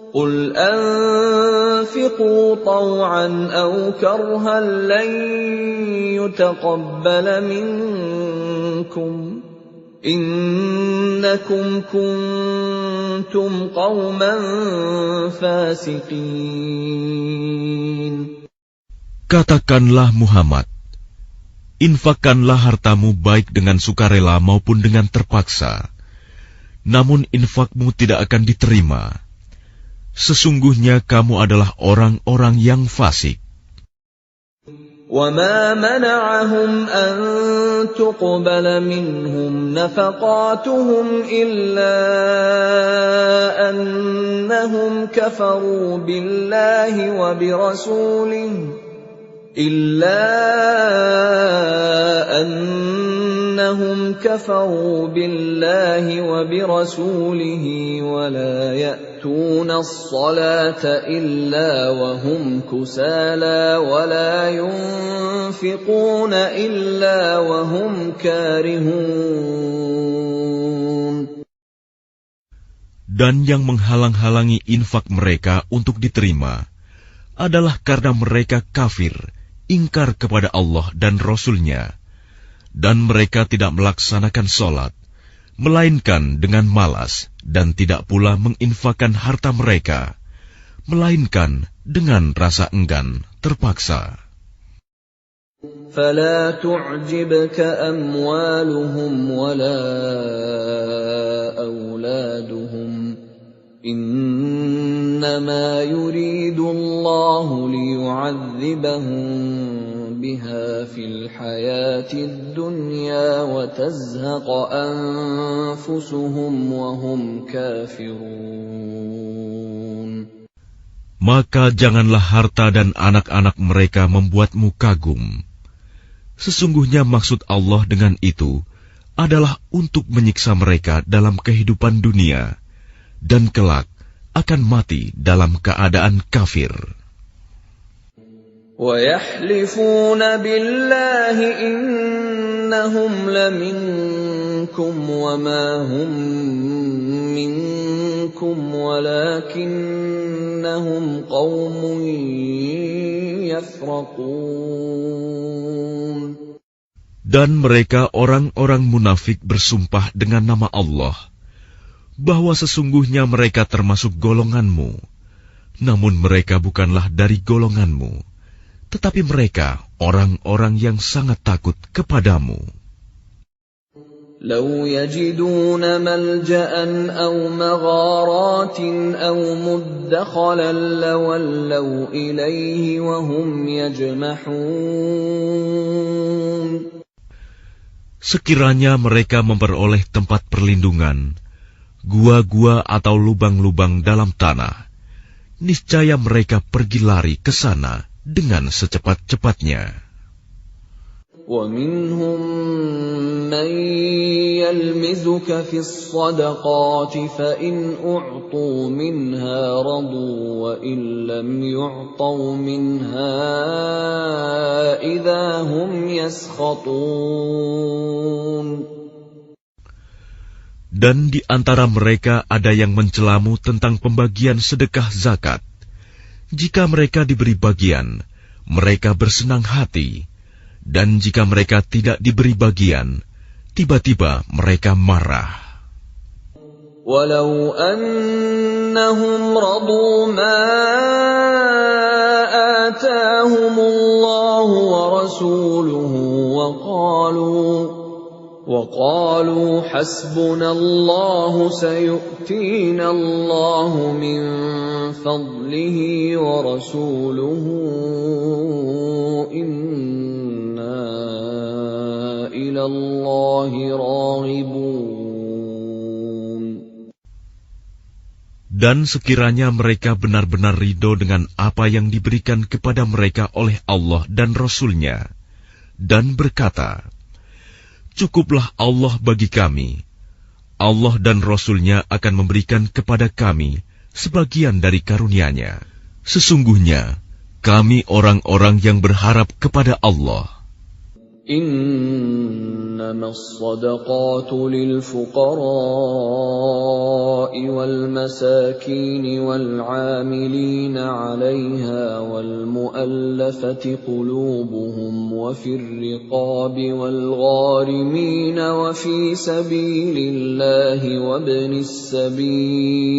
Qul anfiqu taw'an aw karhan lan yutaqabbala minkum innakum kuntum qauman fasiqin. Katakanlah Muhammad, infakkanlah hartamu baik dengan sukarela maupun dengan terpaksa, namun infakmu tidak akan diterima. Sesungguhnya kamu adalah orang-orang yang fasik. وَمَا مَنَعَهُمْ أَن تُقْبَلَ مِنْهُمْ نَفَقَاتُهُمْ إِلَّا أَنَّهُمْ كَفَرُوا بِاللَّهِ وَبِرَسُولِهِ وَلَا يَأْتُونَ الصَّلَاةَ إِلَّا وَهُمْ كُسَالَى وَلَا يُنْفِقُونَ إِلَّا وَهُمْ كَارِهُونَ. Dan yang menghalang-halangi infak mereka untuk diterima adalah karena mereka kafir, ingkar kepada Allah dan Rasul-Nya, dan mereka tidak melaksanakan sholat, melainkan dengan malas, dan tidak pula menginfakkan harta mereka, melainkan dengan rasa enggan, terpaksa. فَلَا تُعْجِبْكَ أَمْوَالُهُمْ وَلَا أَوْلَادُهُمْ إِنَّمَا يُرِيدُ اللَّهُ لِيُعَذِّبَهُم بِهَا فِي الْحَيَاةِ الدُّنْيَا وَتَزْهَقَ أَنفُسُهُمْ وَهُمْ كَافِرُونَ. Maka janganlah harta dan anak-anak mereka membuatmu kagum. Sesungguhnya maksud Allah dengan itu adalah untuk menyiksa mereka dalam kehidupan dunia, dan kelak akan mati dalam keadaan kafir. وَيَحْلِفُونَ بِاللَّهِ إِنَّهُمْ لَمِنكُمْ وَمَا هُمْ مِنكُمْ وَلَكِنَّهُمْ قَوْمٌ يَفْرَقُونَ. Dan mereka orang-orang munafik bersumpah dengan nama Allah bahwa sesungguhnya mereka termasuk golonganmu, namun mereka bukanlah dari golonganmu, tetapi mereka orang-orang yang sangat takut kepadamu. لو يجدون ملجأ أو مغارات أو مدخلا لولوا إليه وهم يجمحون. Sekiranya mereka memperoleh tempat perlindungan, gua-gua atau lubang-lubang dalam tanah, niscaya mereka pergi lari ke sana dengan secepat-cepatnya. وَمِنْهُمْ مَنْ يَلْمِزُكَ فِي الصَّدَقَاتِ فَإِنْ أُعْطُوا مِنْهَا رَضُوا وَإِنْ لَمْ يُعْطَوْا مِنْهَا إِذَا هُمْ يَسْخَطُونَ. Dan di antara mereka ada yang mencelamu tentang pembagian sedekah zakat. Jika mereka diberi bagian, mereka bersenang hati. Dan jika mereka tidak diberi bagian, tiba-tiba mereka marah. Walau annahum radu ma atahumullahu wa rasuluhu wa qalu hasbunallahu sayu'tina Allahu min fadlihi wa rasuluhu Dan sekiranya mereka benar-benar ridho dengan apa yang diberikan kepada mereka oleh Allah dan Rasul-Nya, dan berkata, "Cukuplah Allah bagi kami. Allah dan Rasul-Nya akan memberikan kepada kami sebagian dari karunia-Nya. Sesungguhnya, kami orang-orang yang berharap kepada Allah. إنما الصدقات للفقراء والمساكين والعاملين عليها والمؤلفة قلوبهم وفي الرقاب والغارمين وفي سبيل الله وابن السبيل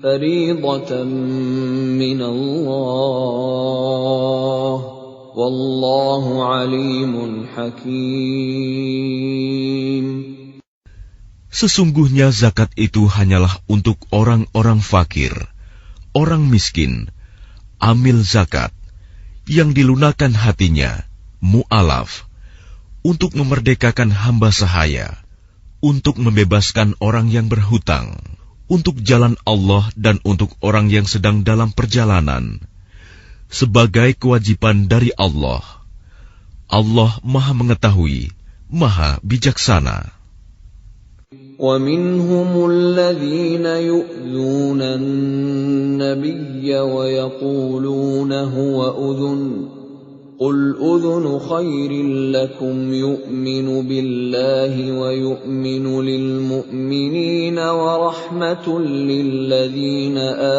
فريضة من الله Wallahu alimun hakim. Sesungguhnya zakat itu hanyalah untuk orang-orang fakir, orang miskin, amil zakat, yang dilunakkan hatinya, mu'alaf, untuk memerdekakan hamba sahaya, untuk membebaskan orang yang berhutang, untuk jalan Allah dan untuk orang yang sedang dalam perjalanan, sebagai kewajiban dari Allah. Allah Maha Mengetahui, Maha Bijaksana. وَمِنْهُمُ الَّذِينَ يُؤْذُونَ النَّبِيَّ وَيَقُولُونَ هُوَ أُذُنٌ قُلْ أُذُنُ خَيْرٍ لَكُمْ يُؤْمِنُ بِاللَّهِ وَيُؤْمِنُ لِلْمُؤْمِنِينَ وَرَحْمَةٌ لِلَّذِينَ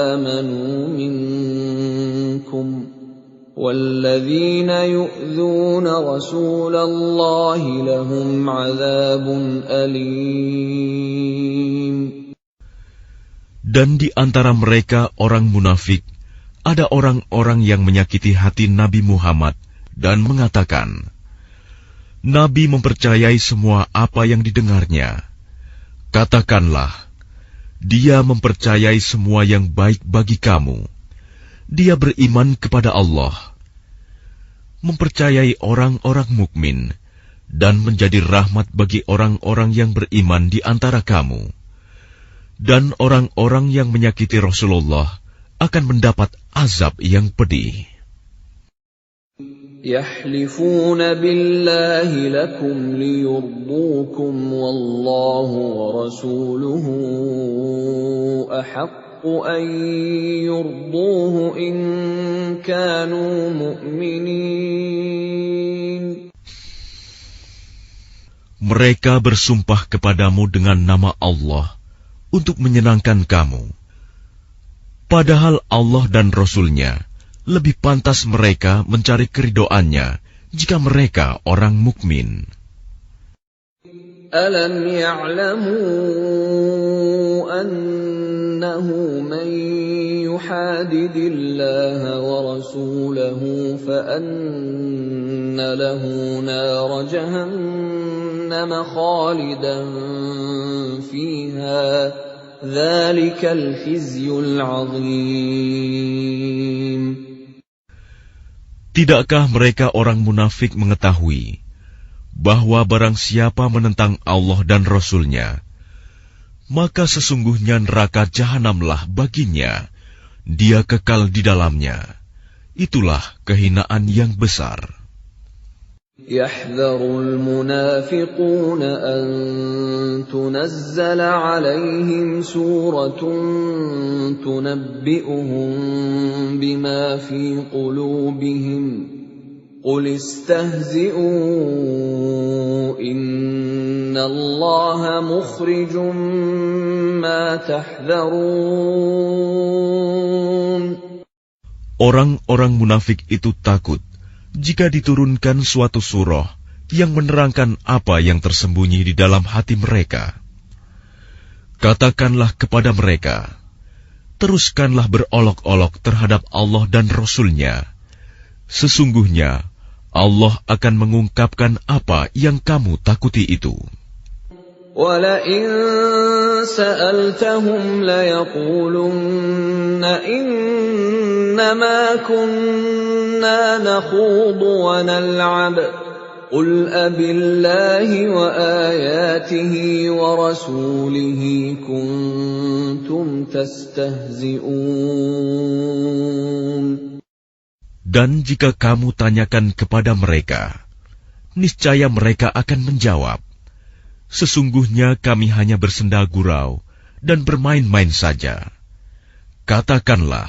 آمَنُوا مِنكُمْ وَالَّذِينَ يُؤْذُونَ رَسُولَ اللَّهِ لَهُمْ عَذَابٌ أَلِيمٌ. Dan di antara mereka orang munafik, ada orang-orang yang menyakiti hati Nabi Muhammad dan mengatakan, Nabi mempercayai semua apa yang didengarnya. Katakanlah, dia mempercayai semua yang baik bagi kamu. Dia beriman kepada Allah, mempercayai orang-orang mukmin, dan menjadi rahmat bagi orang-orang yang beriman di antara kamu. Dan orang-orang yang menyakiti Rasulullah akan mendapat azab yang pedih. يَحْلِفُونَ بِاللَّهِ لَكُمْ لِيُرْضُوكُمْ وَاللَّهُ وَرَسُولُهُ أَحَقُّ أَن يُرْضُوهُ إِن كَانُوا مُؤْمِنِينَ. Mereka bersumpah kepadamu dengan nama Allah untuk menyenangkan kamu. Padahal Allah dan Rasul-Nya lebih pantas mereka mencari keridhoannya jika mereka orang mukmin. Alam ya'lamu annahu man yuhadidillaha wa rasulahu fa anna lahu nar jahannam khalidan fiha dzalikal khizyul 'adzim. Tidakkah mereka orang munafik mengetahui bahwa barang siapa menentang Allah dan Rasul-Nya, maka sesungguhnya neraka jahanamlah baginya, dia kekal di dalamnya. Itulah kehinaan yang besar. يَحْذَرُ الْمُنَافِقُونَ أَن تُنَزَّلَ عَلَيْهِمْ سُورَةٌ تُنَبِّئُهُم بِمَا فِي قُلُوبِهِمْ قُلِ اسْتَهْزِئُوا إِنَّ اللَّهَ مُخْرِجٌ مَّا تَحْذَرُونَ. Orang-orang munafik itu takut jika diturunkan suatu surah yang menerangkan apa yang tersembunyi di dalam hati mereka. Katakanlah kepada mereka, teruskanlah berolok-olok terhadap Allah dan Rasul-Nya. Sesungguhnya Allah akan mengungkapkan apa yang kamu takuti itu. وَلَئِن سَأَلْتَهُمْ لَيَقُولُنَّ إِنَّمَا كُنَّا نَخُوضُ وَنَلْعَبُ قُلْ أَبِاللَّهِ وَآيَاتِهِ وَرَسُولِهِ كُنتُمْ تَسْتَهْزِئُونَ. Dan jika kamu tanyakan kepada mereka, niscaya mereka akan menjawab, Sesungguhnya kami hanya bersenda gurau dan bermain-main saja. Katakanlah,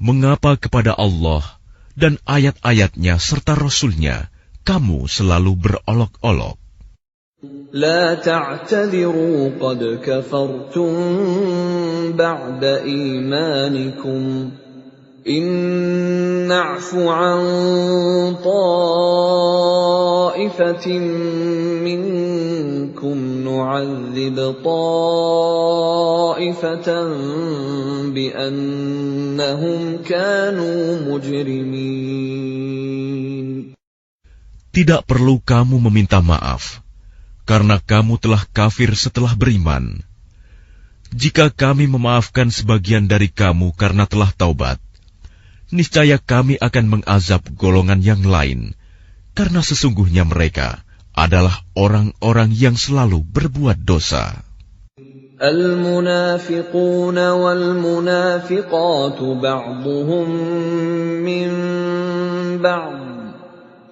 mengapa kepada Allah dan ayat-ayatnya serta Rasul-Nya kamu selalu berolok-olok? لا تعتذروا قد كفرتم بعد إيمانكم إن نعف عن طائفة منكم نعذب طائفة بأنهم كانوا مجرمين. Tidak perlu kamu meminta maaf, karena kamu telah kafir setelah beriman. Jika kami memaafkan sebagian dari kamu karena telah taubat, niscaya kami akan mengazab golongan yang lain, karena sesungguhnya mereka adalah orang-orang yang selalu berbuat dosa. المنافقون والمنافقات بعضهم من بعض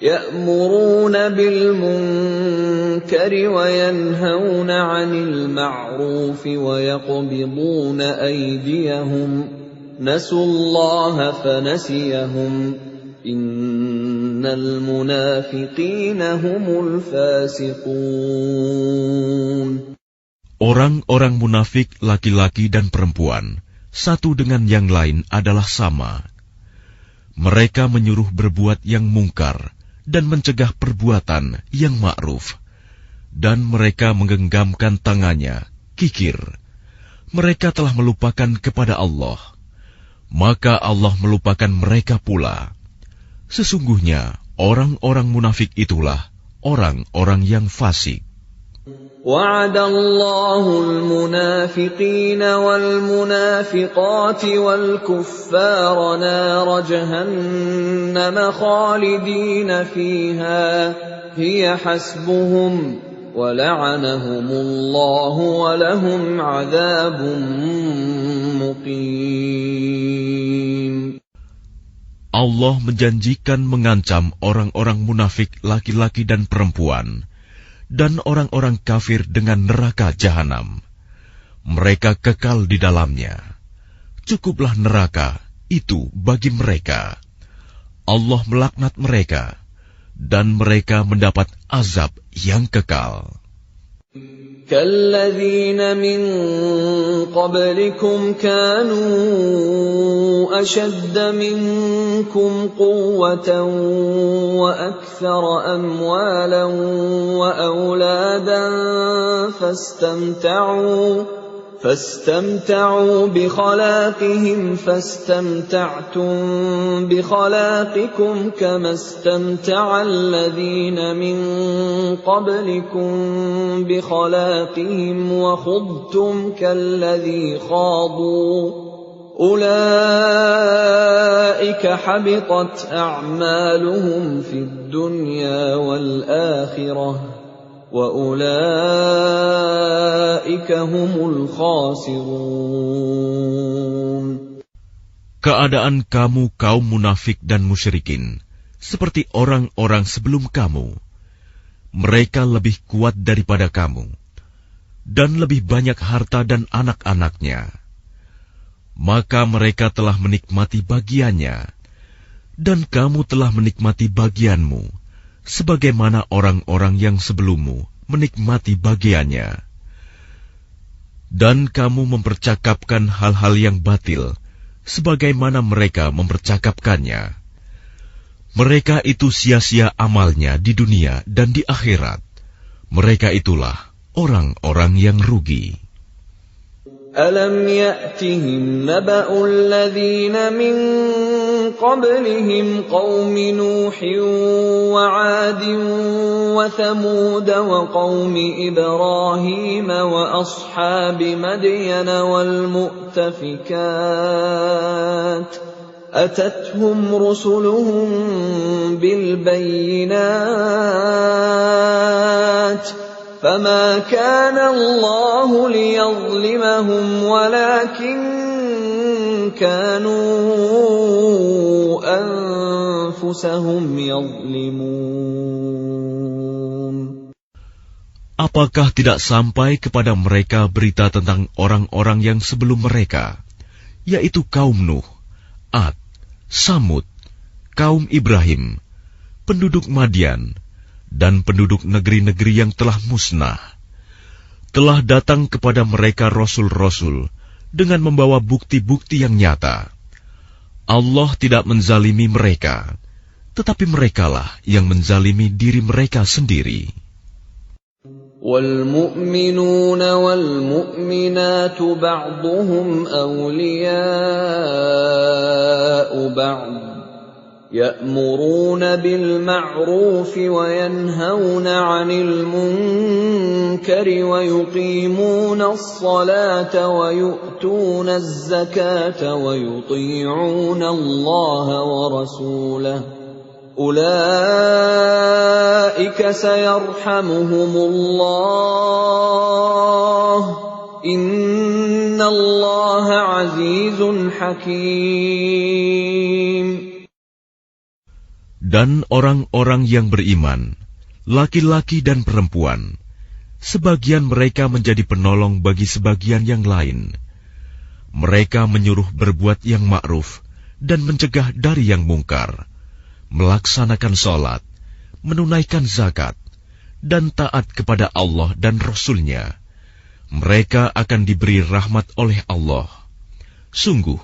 يأمرون بالمنكر وينهون عن المعروف ويقبضون أيديهم نسوا الله فنسيهم إن المنافقين هم الفاسقون. Orang-orang munafik laki-laki dan perempuan, satu dengan yang lain adalah sama. Mereka menyuruh berbuat yang mungkar dan mencegah perbuatan yang ma'ruf. Dan mereka menggenggamkan tangannya, kikir. Mereka telah melupakan kepada Allah. Maka Allah melupakan mereka pula. Sesungguhnya orang-orang munafik itulah orang-orang yang fasik. وعد الله المنافقين والمنافقات والكفار نار جهنم خالدين فيها هي حسبهم ولعنهم الله ولهم عذاب مقيم. Allah menjanjikan mengancam orang-orang munafik laki-laki dan perempuan dan orang-orang kafir dengan neraka jahanam. Mereka kekal di dalamnya. Cukuplah neraka itu bagi mereka. Allah melaknat mereka, dan mereka mendapat azab yang kekal. كالذين من قبلكم كانوا أشد منكم قوة وأكثر أموالا وأولادا فاستمتعوا بخلاقهم فاستمتعتم بخلاقكم كما استمتع الذين من قبلكم بخلاقهم وخضتم كالذي خاضوا أولئك حبطت أعمالهم في الدنيا والآخرة وَأُولَئِكَ هُمُ الْخَاسِرُونَ. Keadaan kamu kaum munafik dan musyrikin seperti orang-orang sebelum kamu. Mereka lebih kuat daripada kamu dan lebih banyak harta dan anak-anaknya. Maka mereka telah menikmati bagiannya dan kamu telah menikmati bagianmu, sebagaimana orang-orang yang sebelummu menikmati bagiannya. Dan kamu mempercakapkan hal-hal yang batil, sebagaimana mereka mempercakapkannya. Mereka itu sia-sia amalnya di dunia dan di akhirat. Mereka itulah orang-orang yang rugi. أَلَمْ يَأْتِهِمْ نَبَأُ الَّذِينَ مِنْ قَبْلِهِمْ قَوْمِ نُوحٍ وَعَادٍ وَثَمُودَ وَقَوْمِ إِبْرَاهِيمَ وَأَصْحَابِ مَدْيَنَ وَالْمُؤْتَفِكَاتِ أَتَتْهُمْ رُسُلُهُم بِالْبَيِّنَاتِ فما كان الله ليظلمهم ولكن كانوا أنفسهم يظلمون. Apakah tidak sampai kepada mereka berita tentang orang-orang yang sebelum mereka, yaitu kaum Nuh, Ad, Samud, kaum Ibrahim, penduduk Madian, dan penduduk negeri-negeri yang telah musnah? Telah datang kepada mereka rasul-rasul dengan membawa bukti-bukti yang nyata. Allah tidak menzalimi mereka, tetapi merekalah yang menzalimi diri mereka sendiri. وَالْمُؤْمِنُونَ وَالْمُؤْمِنَاتُ بَعْضُهُمْ أَوْلِيَاءُ بَعْضٍ يَأْمُرُونَ بِالْمَعْرُوفِ وَيَنْهَوْنَ عَنِ الْمُنكَرِ وَيُقِيمُونَ الصَّلَاةَ وَيُؤْتُونَ الزَّكَاةَ وَيُطِيعُونَ اللَّهَ وَرَسُولَهُ أُولَئِكَ سَيَرْحَمُهُمُ اللَّهُ إِنَّ اللَّهَ عَزِيزٌ حَكِيمٌ. Dan orang-orang yang beriman, laki-laki dan perempuan, sebagian mereka menjadi penolong bagi sebagian yang lain. Mereka menyuruh berbuat yang ma'ruf dan mencegah dari yang mungkar, melaksanakan sholat, menunaikan zakat, dan taat kepada Allah dan Rasul-Nya. Mereka akan diberi rahmat oleh Allah. Sungguh,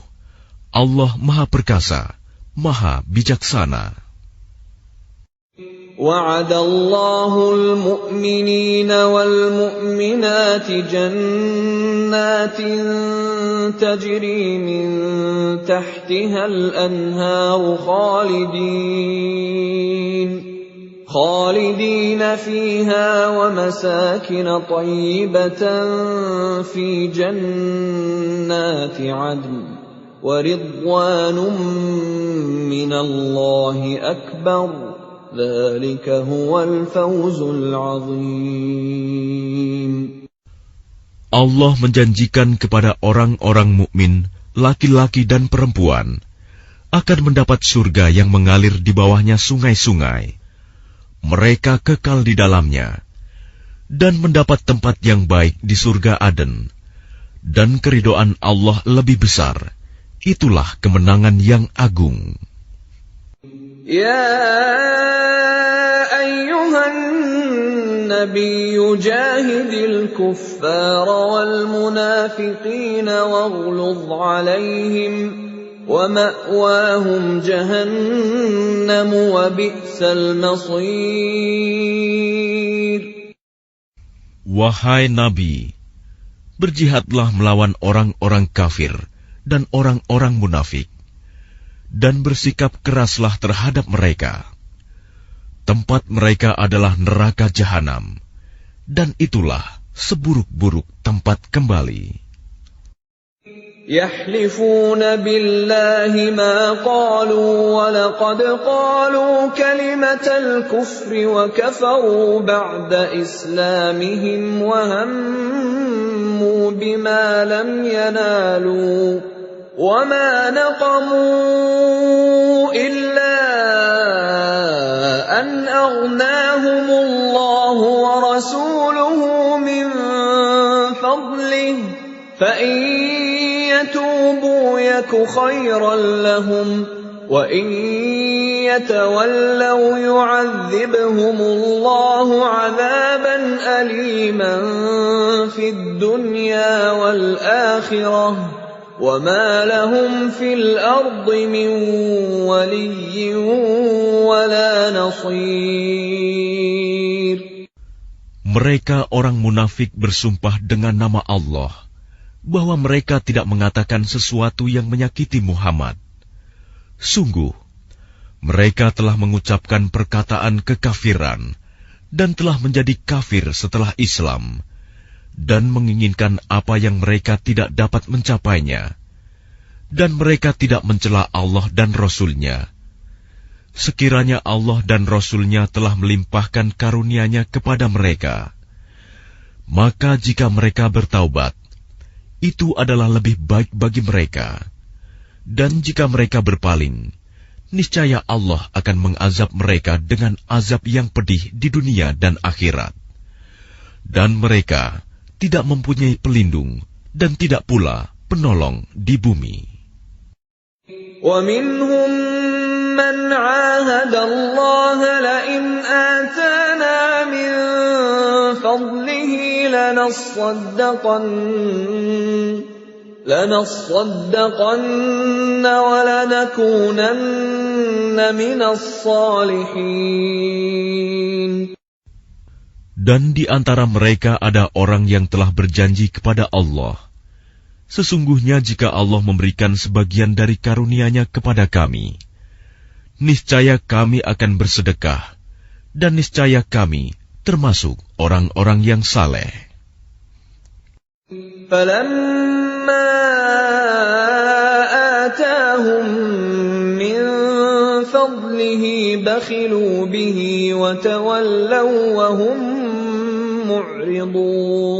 Allah Maha Perkasa, Maha Bijaksana. وَعَدَ اللَّهُ الْمُؤْمِنِينَ وَالْمُؤْمِنَاتِ جَنَّاتٍ تَجْرِي مِنْ تَحْتِهَا الْأَنْهَارُ خَالِدِينَ فِيهَا وَمَسَاكِنَ طَيِّبَةً فِي جَنَّاتِ عَدْنٍ وَرِضْوَانٌ مِّنَ اللَّهِ أَكْبَرُ ذَلِكَ هُوَ الْفَوْزُ الْعَظِيمُ. Allah menjanjikan kepada orang-orang mukmin, laki-laki dan perempuan, akan mendapat surga yang mengalir di bawahnya sungai-sungai. Mereka kekal di dalamnya, dan mendapat tempat yang baik di surga Aden. Dan keridhaan Allah lebih besar. Itulah kemenangan yang agung. يا أيها النبي جاهد الكفار والمنافقين واغلظ عليهم ومأواهم جهنم وبئس المصير. Wahai Nabi, berjihadlah melawan orang-orang kafir dan orang-orang munafik, dan bersikap keraslah terhadap mereka. Tempat mereka adalah neraka jahanam, dan itulah seburuk-buruk tempat kembali. يحلفون بالله ما قالوا ولقد قالوا كلمة الكفر وكفروا بعد إسلامهم وهموا بما لم ينالوا وما نقموا إلا أن أغناهم الله ورسوله من فضله فإن يتوبوا يك خيرا لهم وإن يتولوا يعذبهم الله عذابا أليما في الدنيا والآخرة وما لهم في الأرض من ولي ولا نصير. Mereka orang munafik bersumpah dengan nama Allah bahwa mereka tidak mengatakan sesuatu yang menyakiti Muhammad. Sungguh, mereka telah mengucapkan perkataan kekafiran dan telah menjadi kafir setelah Islam, dan menginginkan apa yang mereka tidak dapat mencapainya, dan mereka tidak mencela Allah dan Rasul-Nya. Sekiranya Allah dan Rasul-Nya telah melimpahkan karunia-Nya kepada mereka, maka jika mereka bertaubat, itu adalah lebih baik bagi mereka. Dan jika mereka berpaling, niscaya Allah akan mengazab mereka dengan azab yang pedih di dunia dan akhirat. dan mereka tidak mempunyai pelindung dan tidak pula penolong di bumi. وَمِنْهُمْ مَنْ عَاهَدَ اللَّهَ لَئِنْ آتَانَا مِنْ فَضْلِهِ لَنَصَّدَّقَنَّ وَلَنَكُونَنَّ مِنَ الصَّالِحِينَ. Dan di antara mereka ada orang yang telah berjanji kepada Allah, sesungguhnya jika Allah memberikan sebagian dari karunia-Nya kepada kami, niscaya kami akan bersedekah, dan niscaya kami termasuk orang-orang yang saleh. فَلَمَّا آتَاهُم مِّن فَضْلِهِ بَخِلُوا بِهِ وَتَوَلَّوْا وَهُم مُّعْرِضُونَ.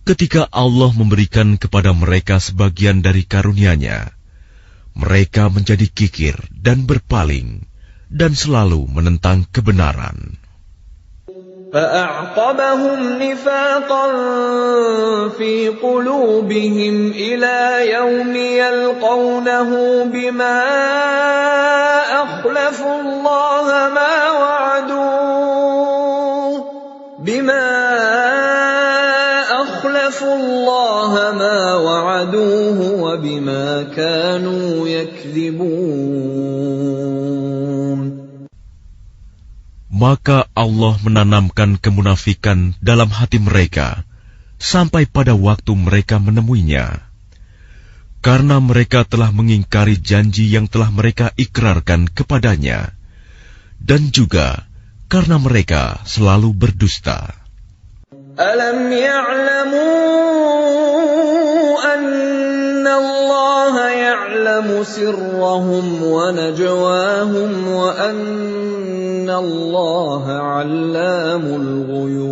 Ketika Allah memberikan kepada mereka sebagian dari karunia-Nya, mereka menjadi kikir dan berpaling, dan selalu menentang kebenaran. فَأَعْقَبَهُمْ نِفَاقًا فِي قُلُوبِهِمْ إِلَى يَوْمِ يَلْقَوْنَهُ بِمَا أَخْلَفُوا اللَّهَ مَا وَعَدُوهُ وَبِمَا كَانُوا يَكْذِبُونَ. Maka Allah menanamkan kemunafikan dalam hati mereka sampai pada waktu mereka menemuinya, karena mereka telah mengingkari janji yang telah mereka ikrarkan kepadanya, dan juga karena mereka selalu berdusta. Alam ya'lamu anna Allah ya'lamu sirrahum wa najwahum wa anna Allah 'allamul ghuyub.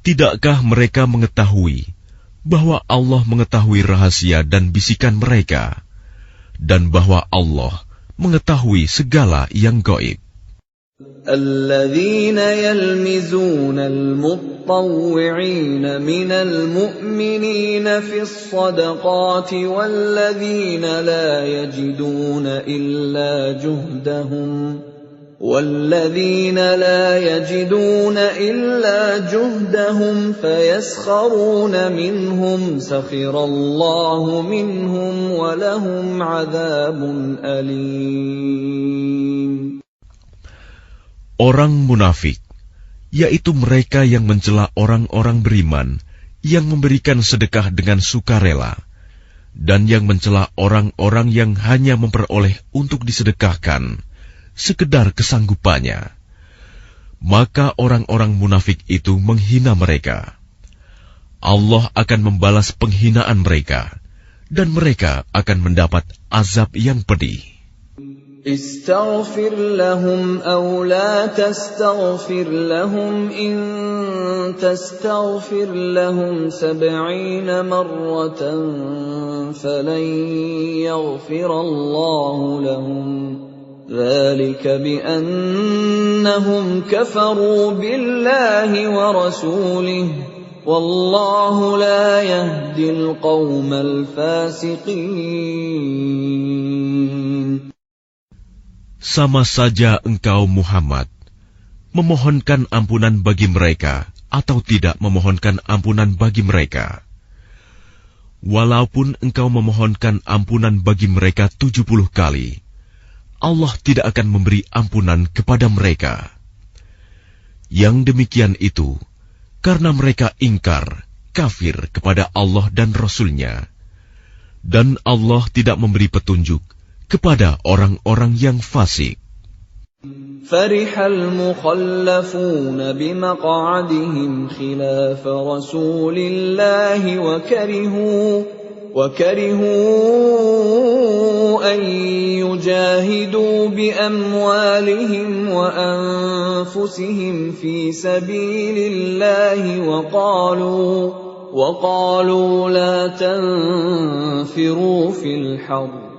Tidakkah mereka mengetahui bahwa Allah mengetahui rahasia dan bisikan mereka, dan bahwa Allah mengetahui segala yang gaib? الذين يلمزون المطوعين من المؤمنين في الصدقات والذين لا يجدون إلا جهدهم فيسخرون منهم سخر الله منهم ولهم عذاب أليم. Orang munafik, yaitu mereka yang mencela orang-orang beriman yang memberikan sedekah dengan sukarela, dan yang mencela orang-orang yang hanya memperoleh untuk disedekahkan sekedar kesanggupannya. Maka orang-orang munafik itu menghina mereka. Allah akan membalas penghinaan mereka, dan mereka akan mendapat azab yang pedih. استغفر لهم أو لا تستغفر لهم إن تستغفر لهم 70 مرة فلن يغفر الله لهم ذلك بأنهم كفروا بالله ورسوله والله لا يهدي القوم الفاسقين. Sama saja engkau Muhammad memohonkan ampunan bagi mereka atau tidak memohonkan ampunan bagi mereka. Walaupun engkau memohonkan ampunan bagi mereka 70 kali, Allah tidak akan memberi ampunan kepada mereka. Yang demikian itu karena mereka ingkar, kafir kepada Allah dan Rasul-Nya, dan Allah tidak memberi petunjuk kepada orang-orang yang fasik. فرح المخلفون بمقعدهم خلاف رسول الله وكرهوا أن يجاهدوا بأموالهم وأنفسهم في سبيل الله وقالوا لا تنفروا في الحر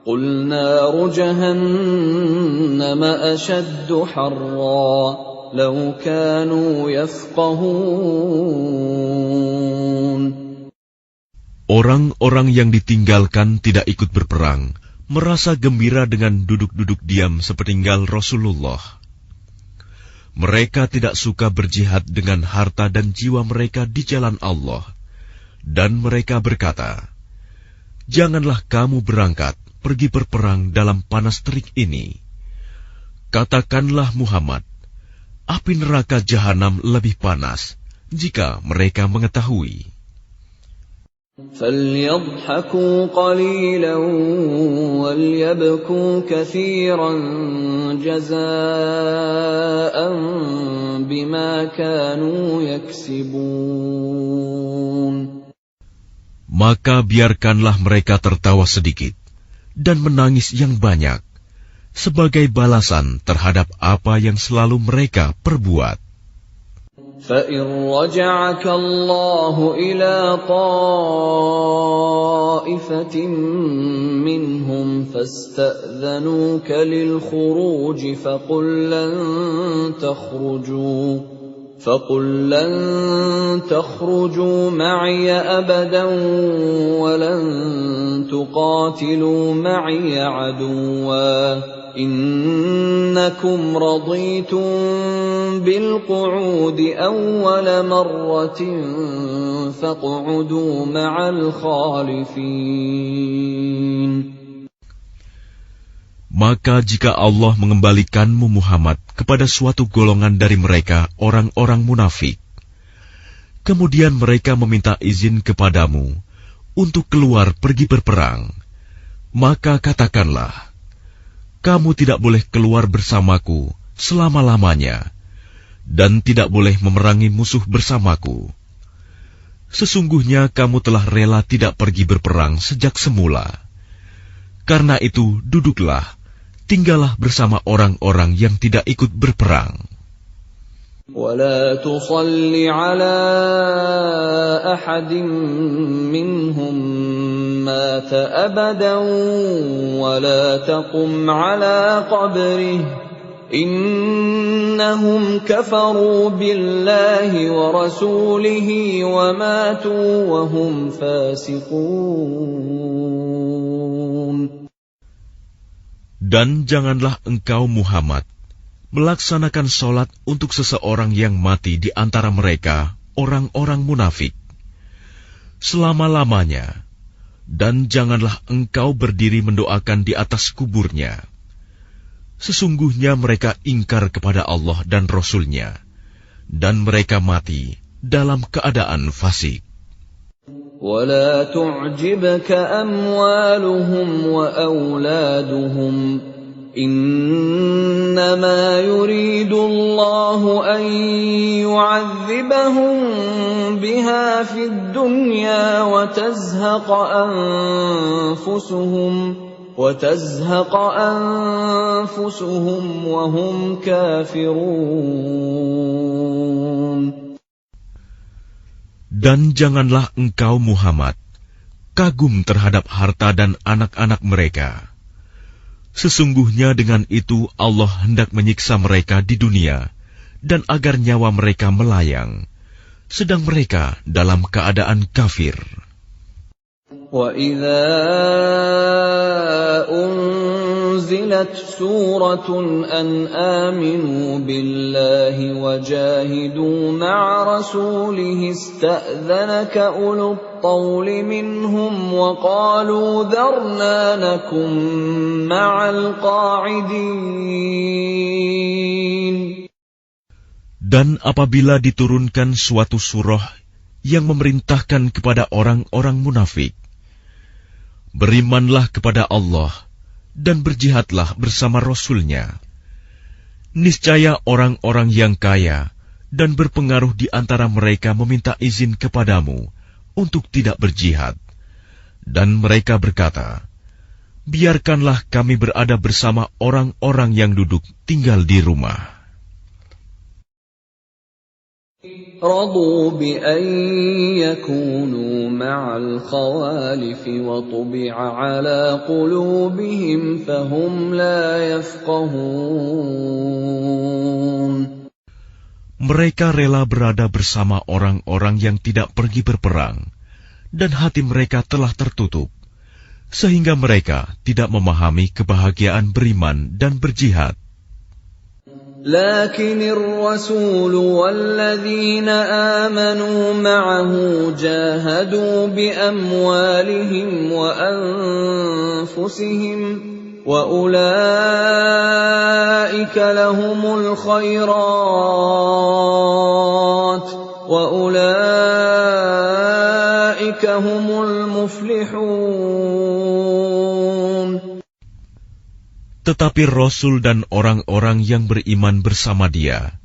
قُلْ نَارُ جَهَنَّمَ أَشَدُّ حَرًّا لَوْ كَانُوا يَفْقَهُونَ. Orang-orang yang ditinggalkan tidak ikut berperang, merasa gembira dengan duduk-duduk diam sepeninggal Rasulullah. Mereka tidak suka berjihad dengan harta dan jiwa mereka di jalan Allah. Dan mereka berkata, "Janganlah kamu berangkat pergi berperang dalam panas terik ini." Katakanlah Muhammad, api neraka jahanam lebih panas jika mereka mengetahui. فَلْيَضْحَكُوا قَلِيلًا وَلْيَبْكُوا كَثِيرًا جَزَاءً بِمَا كَانُوا يَكْسِبُونَ. Maka biarkanlah mereka tertawa sedikit dan menangis yang banyak sebagai balasan terhadap apa yang selalu mereka perbuat. فَإِنْ رَجَعَكَ اللَّهُ إِلَى طَائِفَةٍ مِّنْهُمْ فَاسْتَأْذَنُوكَ لِلْخُرُوجِ فَقُلْ لَنْ تَخْرُجُوا مَعِيَ أَبَدًا وَلَنْ تُقَاتِلُوا مَعِيَ عَدُوًّا إِنَّكُمْ رَضِيتُمْ بِالْقُعُودِ أَوَّلَ مَرَّةٍ فَاقْعُدُوا مَعَ الْخَالِفِينَ. Maka jika Allah mengembalikanmu Muhammad kepada suatu golongan dari mereka, orang-orang munafik, kemudian mereka meminta izin kepadamu untuk keluar pergi berperang, maka katakanlah, kamu tidak boleh keluar bersamaku selama-lamanya, dan tidak boleh memerangi musuh bersamaku. Sesungguhnya kamu telah rela tidak pergi berperang sejak semula. Karena itu, duduklah, tinggallah bersama orang-orang yang tidak ikut berperang. وَلَا تُصَلِّ عَلَىٰ أَحَدٍ مِّنْهُم مَّاتَ أَبَدًا وَلَا تَقُمْ عَلَىٰ قَبْرِهِ إِنَّهُمْ كَفَرُوا بِاللَّهِ وَرَسُولِهِ وَمَاتُوا وَهُمْ فَاسِقُونَ. Dan janganlah engkau Muhammad melaksanakan sholat untuk seseorang yang mati di antara mereka, orang-orang munafik, selama-lamanya, dan janganlah engkau berdiri mendoakan di atas kuburnya. Sesungguhnya mereka ingkar kepada Allah dan Rasul-Nya, dan mereka mati dalam keadaan fasik. وَلَا تُعْجِبْكَ أَمْوَالُهُمْ وَأَوْلَادُهُمْ إِنَّمَا يُرِيدُ اللَّهُ أَن يُعَذِّبَهُم بِهَا فِي الدُّنْيَا وَتَزْهَقَ أَنفُسُهُمْ وَهُمْ كَافِرُونَ. Dan janganlah engkau Muhammad kagum terhadap harta dan anak-anak mereka. Sesungguhnya dengan itu Allah hendak menyiksa mereka di dunia dan agar nyawa mereka melayang, sedang mereka dalam keadaan kafir. وَإِذَا أُنزِلَتْ سُورَةٌ أَنْ آمِنُوا بِاللَّهِ وَجَاهِدُوا مَعَ رَسُولِهِ اسْتَأْذَنَكَ أُولُو الطَّوْلِ مِنْهُمْ وَقَالُوا ذَرْنَا نَكُن مَّعَ الْقَاعِدِينَ. Dan apabila diturunkan suatu surah yang memerintahkan kepada orang-orang munafik, berimanlah kepada Allah dan berjihadlah bersama Rasul-Nya. Niscaya orang-orang yang kaya dan berpengaruh di antara mereka meminta izin kepadamu untuk tidak berjihad. Dan mereka berkata, biarkanlah kami berada bersama orang-orang yang duduk tinggal di rumah. رضوا بأن يكونوا مع الخوالف وطبع على قلوبهم فهم لا يفقهون. Mereka rela berada bersama orang-orang yang tidak pergi berperang, dan hati mereka telah tertutup, sehingga mereka tidak memahami kebahagiaan beriman dan berjihad. لكن الرسول والذين آمنوا معه جاهدوا بأموالهم وأنفسهم وأولئك لهم الخيرات وأولئك هم المفلحون. Tetapi Rasul dan orang-orang yang beriman bersama dia,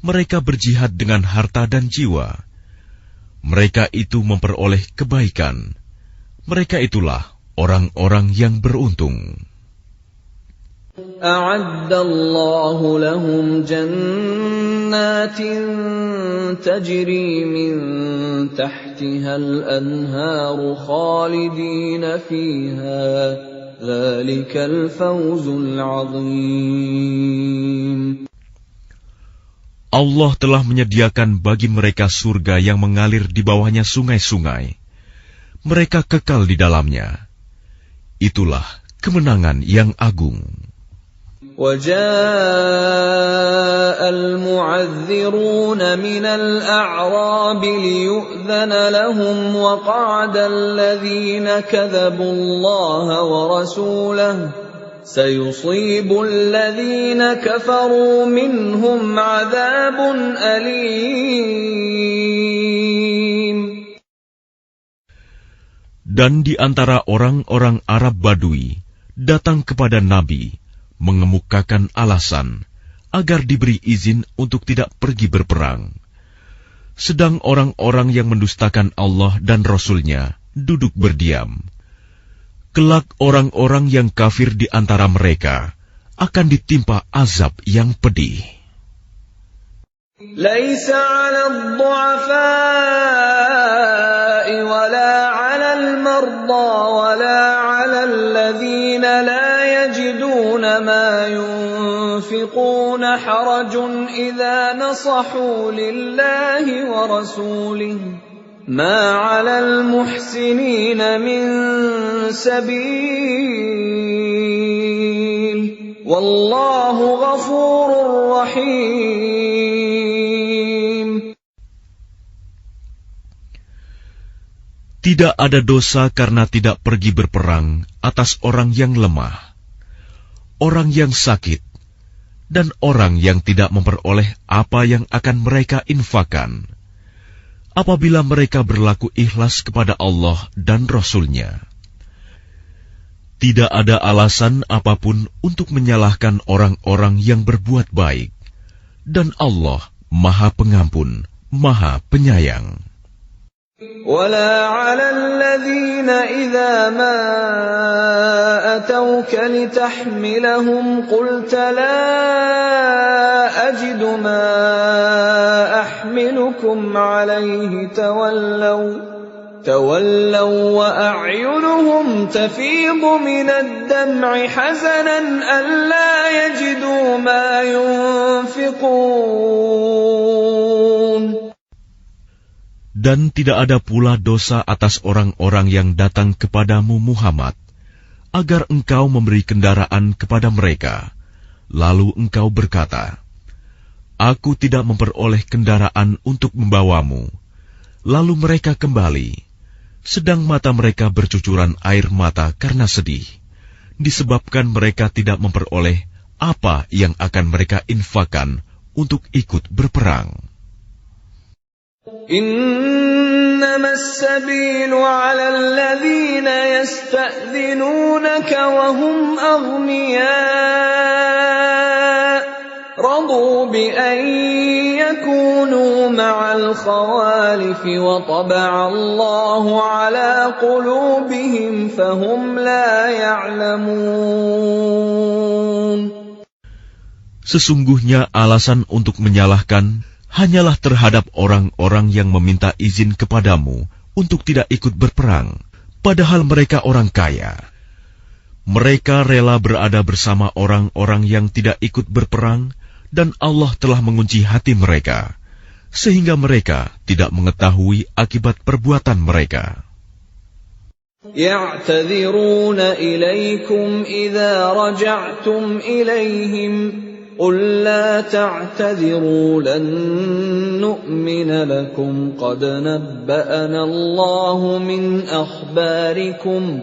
mereka berjihad dengan harta dan jiwa. Mereka itu memperoleh kebaikan. Mereka itulah orang-orang yang beruntung. A'addallahu lahum jannatin tajri min tahtiha al-anharu khalidina fiha. Dzalikal fawzul 'adzim. Allah telah menyediakan bagi mereka surga yang mengalir di bawahnya sungai-sungai. Mereka kekal di dalamnya. Itulah kemenangan yang agung. وَجَاءَ الْمُعَذِّرُونَ مِنَ الْأَعْرَابِ لِيُؤْذَنَ لَهُمْ وَقَعَدَ الَّذِينَ كَذَبُوا اللَّهَ وَرَسُولَهُ سَيُصِيبُ الَّذِينَ كَفَرُوا مِنْهُمْ عَذَابٌ أَلِيمٌ. Dan di antara orang-orang Arab Badui datang kepada Nabi mengemukakan alasan agar diberi izin untuk tidak pergi berperang. Sedang orang-orang yang mendustakan Allah dan Rasul-Nya duduk berdiam. Kelak orang-orang yang kafir di antara mereka akan ditimpa azab yang pedih. Laisa 'alal du'afa'i wala 'alal marda wala 'alal ladzina la yajiduna ma yunfiquna harajun idza nasahu lillahi wa rasulihi ma 'alal muhsinina min sabil wallahu ghafurur rahim. Tidak ada dosa karena tidak pergi berperang atas orang yang lemah, orang yang sakit, dan orang yang tidak memperoleh apa yang akan mereka infakkan, apabila mereka berlaku ikhlas kepada Allah dan Rasul-Nya. Tidak ada alasan apapun untuk menyalahkan orang-orang yang berbuat baik, dan Allah Maha Pengampun, Maha Penyayang. ولا على الذين إذا ما أتوك لتحملهم قلت لا أجد ما أحملكم عليه تولوا وأعينهم تفيض من الدمع حزنا ألا يجدوا ما ينفقون. Dan tidak ada pula dosa atas orang-orang yang datang kepadamu Muhammad, agar engkau memberi kendaraan kepada mereka. Lalu engkau berkata, Aku tidak memperoleh kendaraan untuk membawamu. Lalu mereka kembali, sedang mata mereka bercucuran air mata karena sedih, disebabkan mereka tidak memperoleh apa yang akan mereka infakkan untuk ikut berperang. إنما السبيل على الذين يستأذنونك وهم أغنياء رضوا بأن يكونوا مع الخوالف وطبع الله على قلوبهم فهم لا يعلمون. Sesungguhnya alasan untuk menyalahkan hanyalah terhadap orang-orang yang meminta izin kepadamu untuk tidak ikut berperang, padahal mereka orang kaya. Mereka rela berada bersama orang-orang yang tidak ikut berperang, dan Allah telah mengunci hati mereka, sehingga mereka tidak mengetahui akibat perbuatan mereka. يَعْتَذِرُونَ إِلَيْكُمْ إِذَا رَجَعْتُمْ إِلَيْهِمْ قُل لَّا تَعْتَذِرُوا لَن نُّؤْمِنَ لَكُمْ قَدْ نَبَّأَنَا اللَّهُ مِنْ أَخْبَارِكُمْ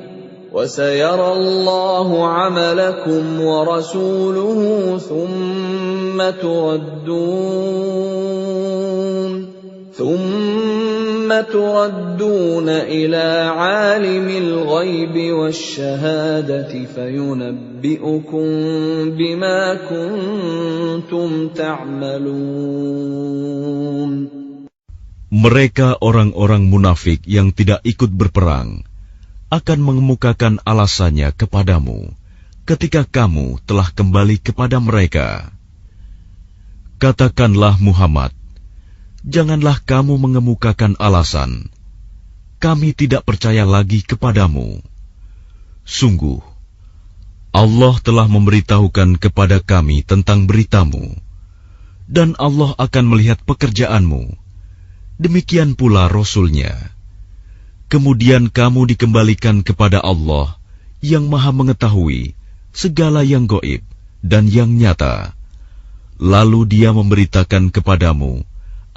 وَسَيَرَى اللَّهُ عَمَلَكُمْ وَرَسُولُهُ ثُمَّ تُرَدُّونَ إِلَى عَالِمِ الْغَيْبِ وَالشَّهَادَةِ فَيُنَبِّئُكُم بِمَا كُنتُمْ تَعْمَلُونَ. Mereka orang-orang munafik yang tidak ikut berperang akan mengemukakan alasannya kepadamu ketika kamu telah kembali kepada mereka. Katakanlah Muhammad, janganlah kamu mengemukakan alasan, kami tidak percaya lagi kepadamu. Sungguh, Allah telah memberitahukan kepada kami tentang beritamu, dan Allah akan melihat pekerjaanmu. Demikian pula Rasul-Nya. Kemudian kamu dikembalikan kepada Allah yang Maha Mengetahui segala yang gaib dan yang nyata. Lalu Dia memberitakan kepadamu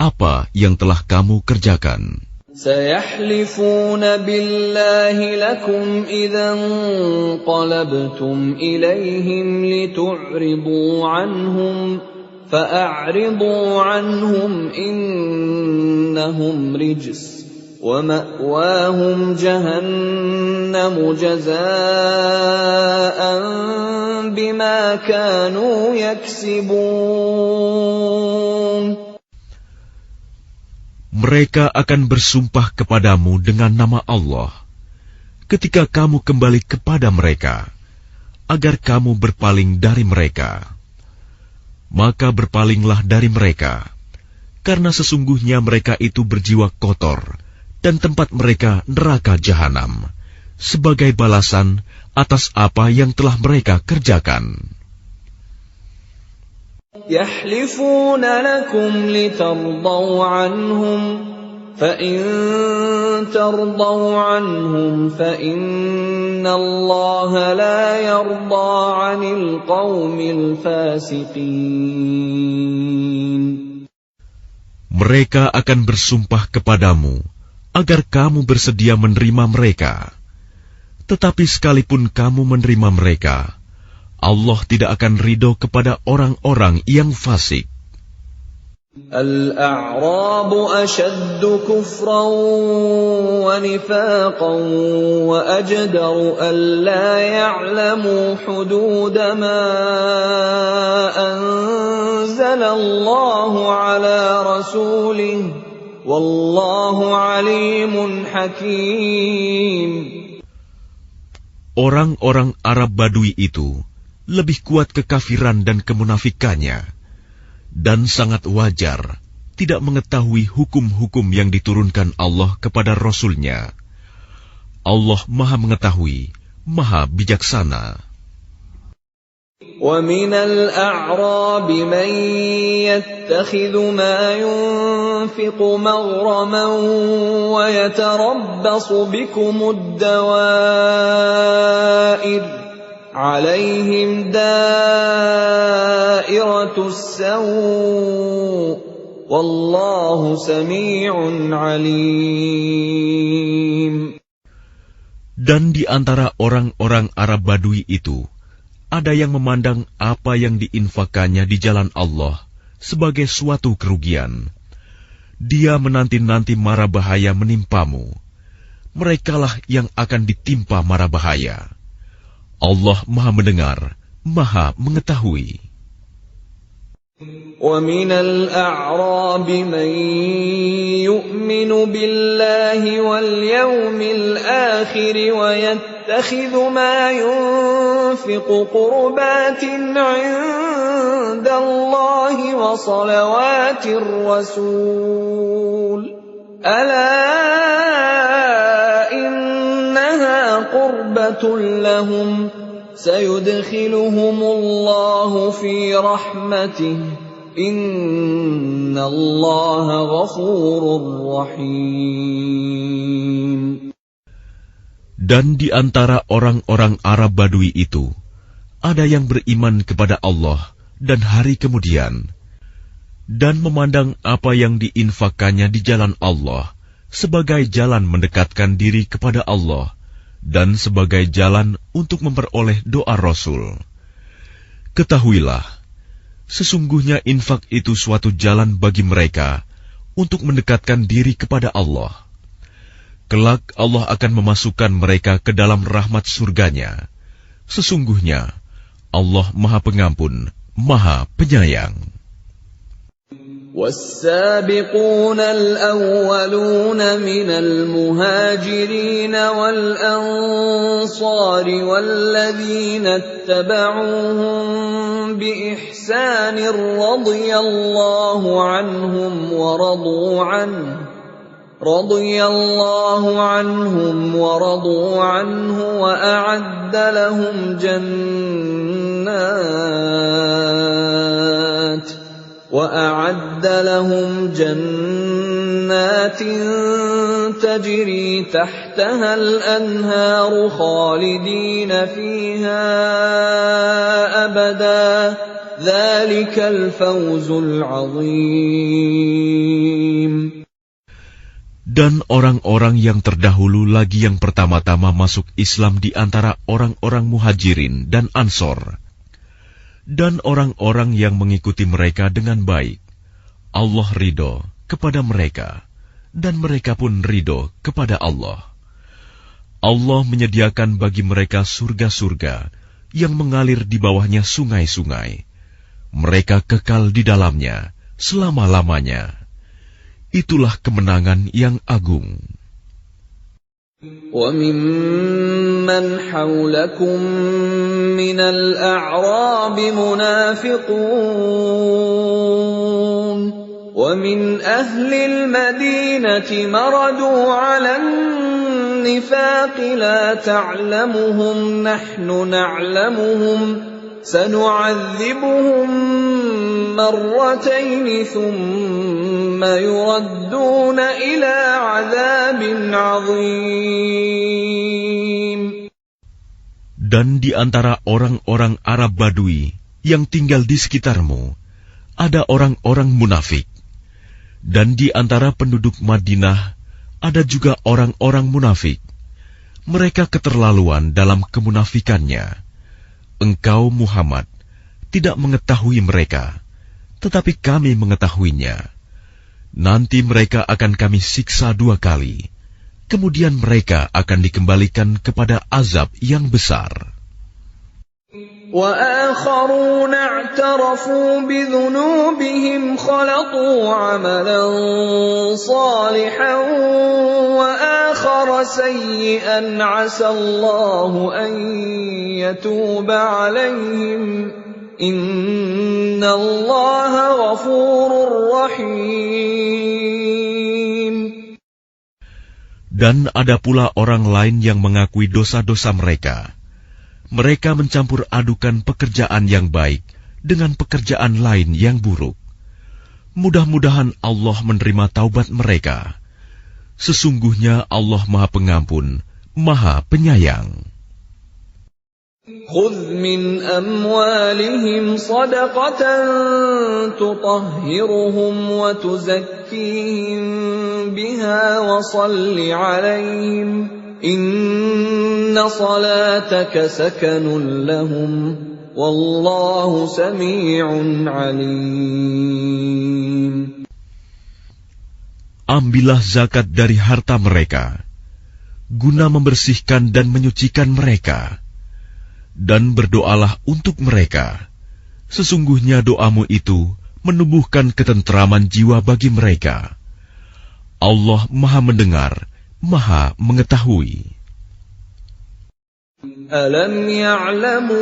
apa yang telah kamu kerjakan. سَيَحْلِفُونَ بِاللَّهِ لَكُمْ إِذَا انقَلَبْتُمْ إِلَيْهِمْ لِتُعْرِضُوا عَنْهُمْ فَأَعْرِضُوا عَنْهُمْ إِنَّهُمْ رِجْسٌ وَمَأْوَاهُمْ جَهَنَّمُ جَزَاءً بِمَا كَانُوا يَكْسِبُونَ. Mereka akan bersumpah kepadamu dengan nama Allah ketika kamu kembali kepada mereka, agar kamu berpaling dari mereka. Maka berpalinglah dari mereka, karena sesungguhnya mereka itu berjiwa kotor, dan tempat mereka neraka jahanam, sebagai balasan atas apa yang telah mereka kerjakan. يَحْلِفُونَ لَكُمْ لِتَرْضَوْا عَنْهُمْ فَإِن تَرْضَوْا عَنْهُمْ فَإِنَّ اللَّهَ لَا يَرْضَىٰ عَنِ الْقَوْمِ الْفَاسِقِينَ. Mereka akan bersumpah kepadamu agar kamu bersedia menerima mereka. Tetapi sekalipun kamu menerima mereka, Allah tidak akan ridho kepada orang-orang yang fasik. الْأَعْرَابُ أَشَدُّ كُفْرًا وَنِفَاقًا وَأَجْدَرُ أَلَّا يَعْلَمُوا حُدُودَ مَا أَنزَلَ اللَّهُ عَلَى رَسُولِهِ وَاللَّهُ عَلِيمٌ حَكِيمٌ. Orang-orang Arab Badui itu lebih kuat kekafiran dan kemunafikannya, dan sangat wajar tidak mengetahui hukum-hukum yang diturunkan Allah kepada Rasul-Nya. Allah Maha Mengetahui, Maha Bijaksana. وَمِنَ الْأَعْرَابِ مَن يَتَّخِذُ مَا يُنفِقُ مَغْرَمًا وَيَتَرَبَّصُ بِكُمُ الدَّوَائِرَ عَلَيْهِمْ دَائِرَةُ السَّوْءِ وَاللَّهُ سَمِيعٌ عَلِيمٌ. Dan di antara orang-orang Arab Badui itu, ada yang memandang apa yang diinfakannya di jalan Allah sebagai suatu kerugian. Dia menanti-nanti mara bahaya menimpamu. Merekalah yang akan ditimpa mara bahaya. Allah Maha Mendengar, Maha Mengetahui. وَمِنَ الْأَعْرَابِ مَن يُؤْمِنُ بِاللَّهِ وَالْيَوْمِ الْآخِرِ وَيَتَّخِذُ يتخذ ما ينفق قربات عند الله وصلوات الرسول ألا إنها قربة لهم سيدخلهم الله في رحمته إن الله غفور رحيم. Dan di antara orang-orang Arab Badui itu, ada yang beriman kepada Allah dan hari kemudian, dan memandang apa yang diinfakkannya di jalan Allah sebagai jalan mendekatkan diri kepada Allah dan sebagai jalan untuk memperoleh doa Rasul. Ketahuilah, sesungguhnya infak itu suatu jalan bagi mereka untuk mendekatkan diri kepada Allah. Kelak Allah akan memasukkan mereka ke dalam rahmat surganya. Sesungguhnya Allah Maha Pengampun, Maha Penyayang. والسابقون الأولون من المهاجرين والأنصار والذين اتبعوهم بإحسان رضي الله عنهم ورضوا عنه وأعد لهم جنات تجري تحتها الأنهار خالدين فيها أبدا ذلك الفوز العظيم. Dan orang-orang yang terdahulu lagi yang pertama-tama masuk Islam di antara orang-orang Muhajirin dan Ansor, dan orang-orang yang mengikuti mereka dengan baik, Allah ridho kepada mereka, dan mereka pun ridho kepada Allah. Allah menyediakan bagi mereka surga-surga yang mengalir di bawahnya sungai-sungai. Mereka kekal di dalamnya selama-lamanya. Itulah kemenangan yang agung. وَمِمَّنْ حَوْلَكُمْ مِنَ الْأَعْرَابِ مُنَافِقُونَ وَمِنْ أَهْلِ الْمَدِينَةِ مَرَدُوا عَلَى النِّفَاقِ لَا تَعْلَمُهُمْ نَحْنُ نَعْلَمُهُمْ سَنُعَذِّبُهُمْ مرتين ثم يردون إلى عذاب عظيم. Dan di antara orang-orang Arab Badui yang tinggal di sekitarmu, ada orang-orang munafik. Dan di antara penduduk Madinah, ada juga orang-orang munafik. Mereka keterlaluan dalam kemunafikannya. Engkau, Muhammad, tidak mengetahui mereka, tetapi kami mengetahuinya. Nanti mereka akan kami siksa 2 kali. Kemudian mereka akan dikembalikan kepada azab yang besar. وَآخَرُونَ اعْتَرَفُوا بِذُنُوبِهِمْ خَلَطُوا عَمَلًا صَالِحًا وَآخَرَ سَيِّئًا عَسَى اللَّهُ أَن يَتُوبَ عَلَيْهِمْ إِنَّ اللَّهَ غَفُورٌ رَّحِيمٌ. Dan ada pula orang lain yang mengakui dosa-dosa mereka. Mereka mencampur adukan pekerjaan yang baik dengan pekerjaan lain yang buruk. Mudah-mudahan Allah menerima taubat mereka. Sesungguhnya Allah Maha Pengampun, Maha Penyayang. خُذْ مِنْ أَمْوَالِهِمْ صَدَقَةً تُطَهِّرُهُمْ وَتُزَكِّيهِمْ بِهَا وَصَلِّ عَلَيْهِمْ إِنَّ صَلَاتَكَ سَكَنٌ لَهُمْ وَاللَّهُ سَمِيعٌ عَلِيمٌ. Ambillah zakat dari harta mereka, guna membersihkan dan menyucikan mereka. Dan berdoalah untuk mereka. Sesungguhnya doamu itu menumbuhkan ketentraman jiwa bagi mereka. Allah Maha Mendengar, Maha Mengetahui. أَلَمْ يَعْلَمُوا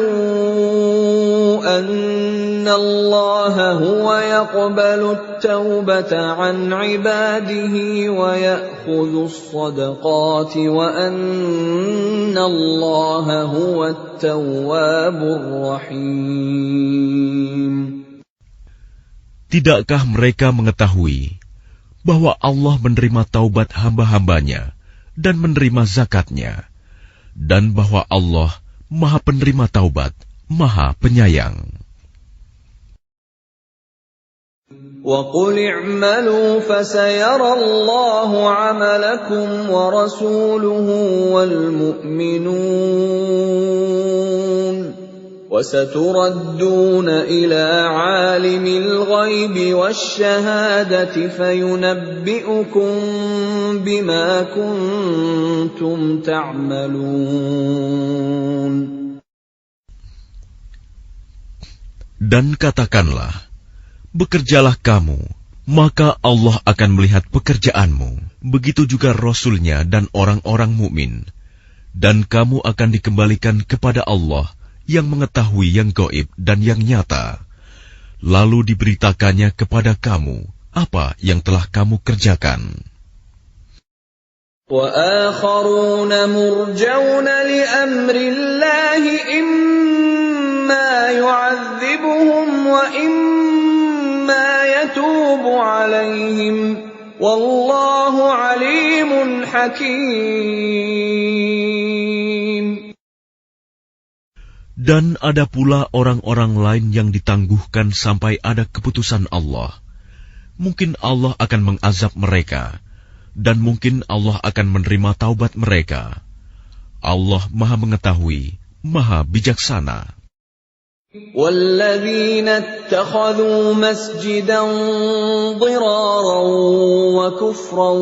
أَنَّ اللَّهَ هُوَ يَقْبَلُ التَّوْبَةَ عَنْ عِبَادِهِ وَيَأْخُذُ الصَّدَقَاتِ وَأَنَّ اللَّهَ هُوَ التَّوَّابُ الرَّحِيمُ. Tidakkah mereka mengetahui bahwa Allah menerima taubat hamba-hambanya dan menerima zakatnya, dan bahwa Allah Maha Penerima Taubat, Maha Penyayang. وَقُلِ اعْمَلُوا فَسَيَرَى اللَّهُ عَمَلَكُمْ وَرَسُولُهُ وَالْمُؤْمِنُونَ وَسَتُرَدُّونَ إِلَى عَالِمِ الْغَيْبِ وَالشَّهَادَةِ فَيُنَبِّئُكُم بِمَا كُنتُمْ تَعْمَلُونَ. Dan katakanlah, bekerjalah kamu, maka Allah akan melihat pekerjaanmu. Begitu juga Rasul-Nya dan orang-orang mukmin. Dan kamu akan dikembalikan kepada Allah yang mengetahui yang gaib dan yang nyata. Lalu diberitakannya kepada kamu apa yang telah kamu kerjakan. وَآخَرُونَ مُرْجَوْنَ لِأَمْرِ اللَّهِ إِمَّا يُعَذِّبُهُمْ وَإِمَّا يَتُوبُ عَلَيْهِمْ وَاللَّهُ عَلِيمٌ حَكِيمٌ. Dan ada pula orang-orang lain yang ditangguhkan sampai ada keputusan Allah. Mungkin Allah akan mengazab mereka, dan mungkin Allah akan menerima taubat mereka. Allah Maha Mengetahui, Maha Bijaksana. وَالَّذِينَ اتَّخَذُوا مَسْجِدًا ضِرَارًا وَكُفْرًا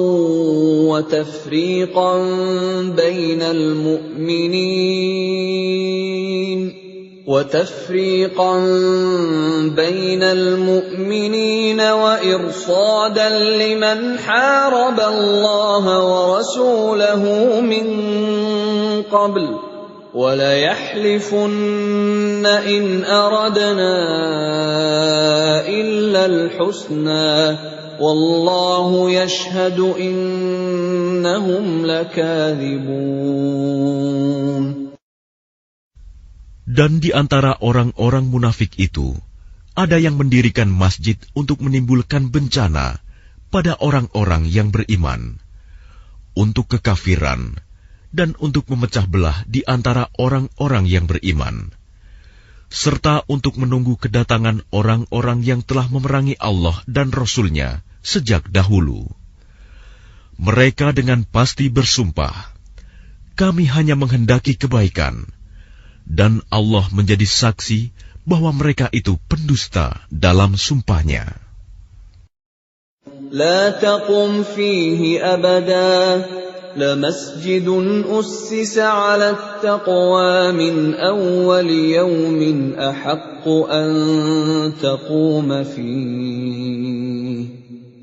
وَتَفْرِيقًا بَيْنَ الْمُؤْمِنِينَ وَإِرْصَادًا لِمَنْ حَارَبَ اللَّهَ وَرَسُولَهُ مِنْ قَبْلُ وَلَيَحْلِفُنَّ إِنْ أَرَدْنَا إِلَّا الْحُسْنَى وَاللَّهُ يَشْهَدُ إِنَّهُمْ لَكَاذِبُونَ. Dan di antara orang-orang munafik itu, ada yang mendirikan masjid untuk menimbulkan bencana pada orang-orang yang beriman, untuk kekafiran, dan untuk memecah belah di antara orang-orang yang beriman, serta untuk menunggu kedatangan orang-orang yang telah memerangi Allah dan Rasul-Nya sejak dahulu. Mereka dengan pasti bersumpah, kami hanya menghendaki kebaikan, dan Allah menjadi saksi bahwa mereka itu pendusta dalam sumpahnya. لا تقم فيه أبدا لمسجد أسس على التقوى من أول يوم أحق أن تقوم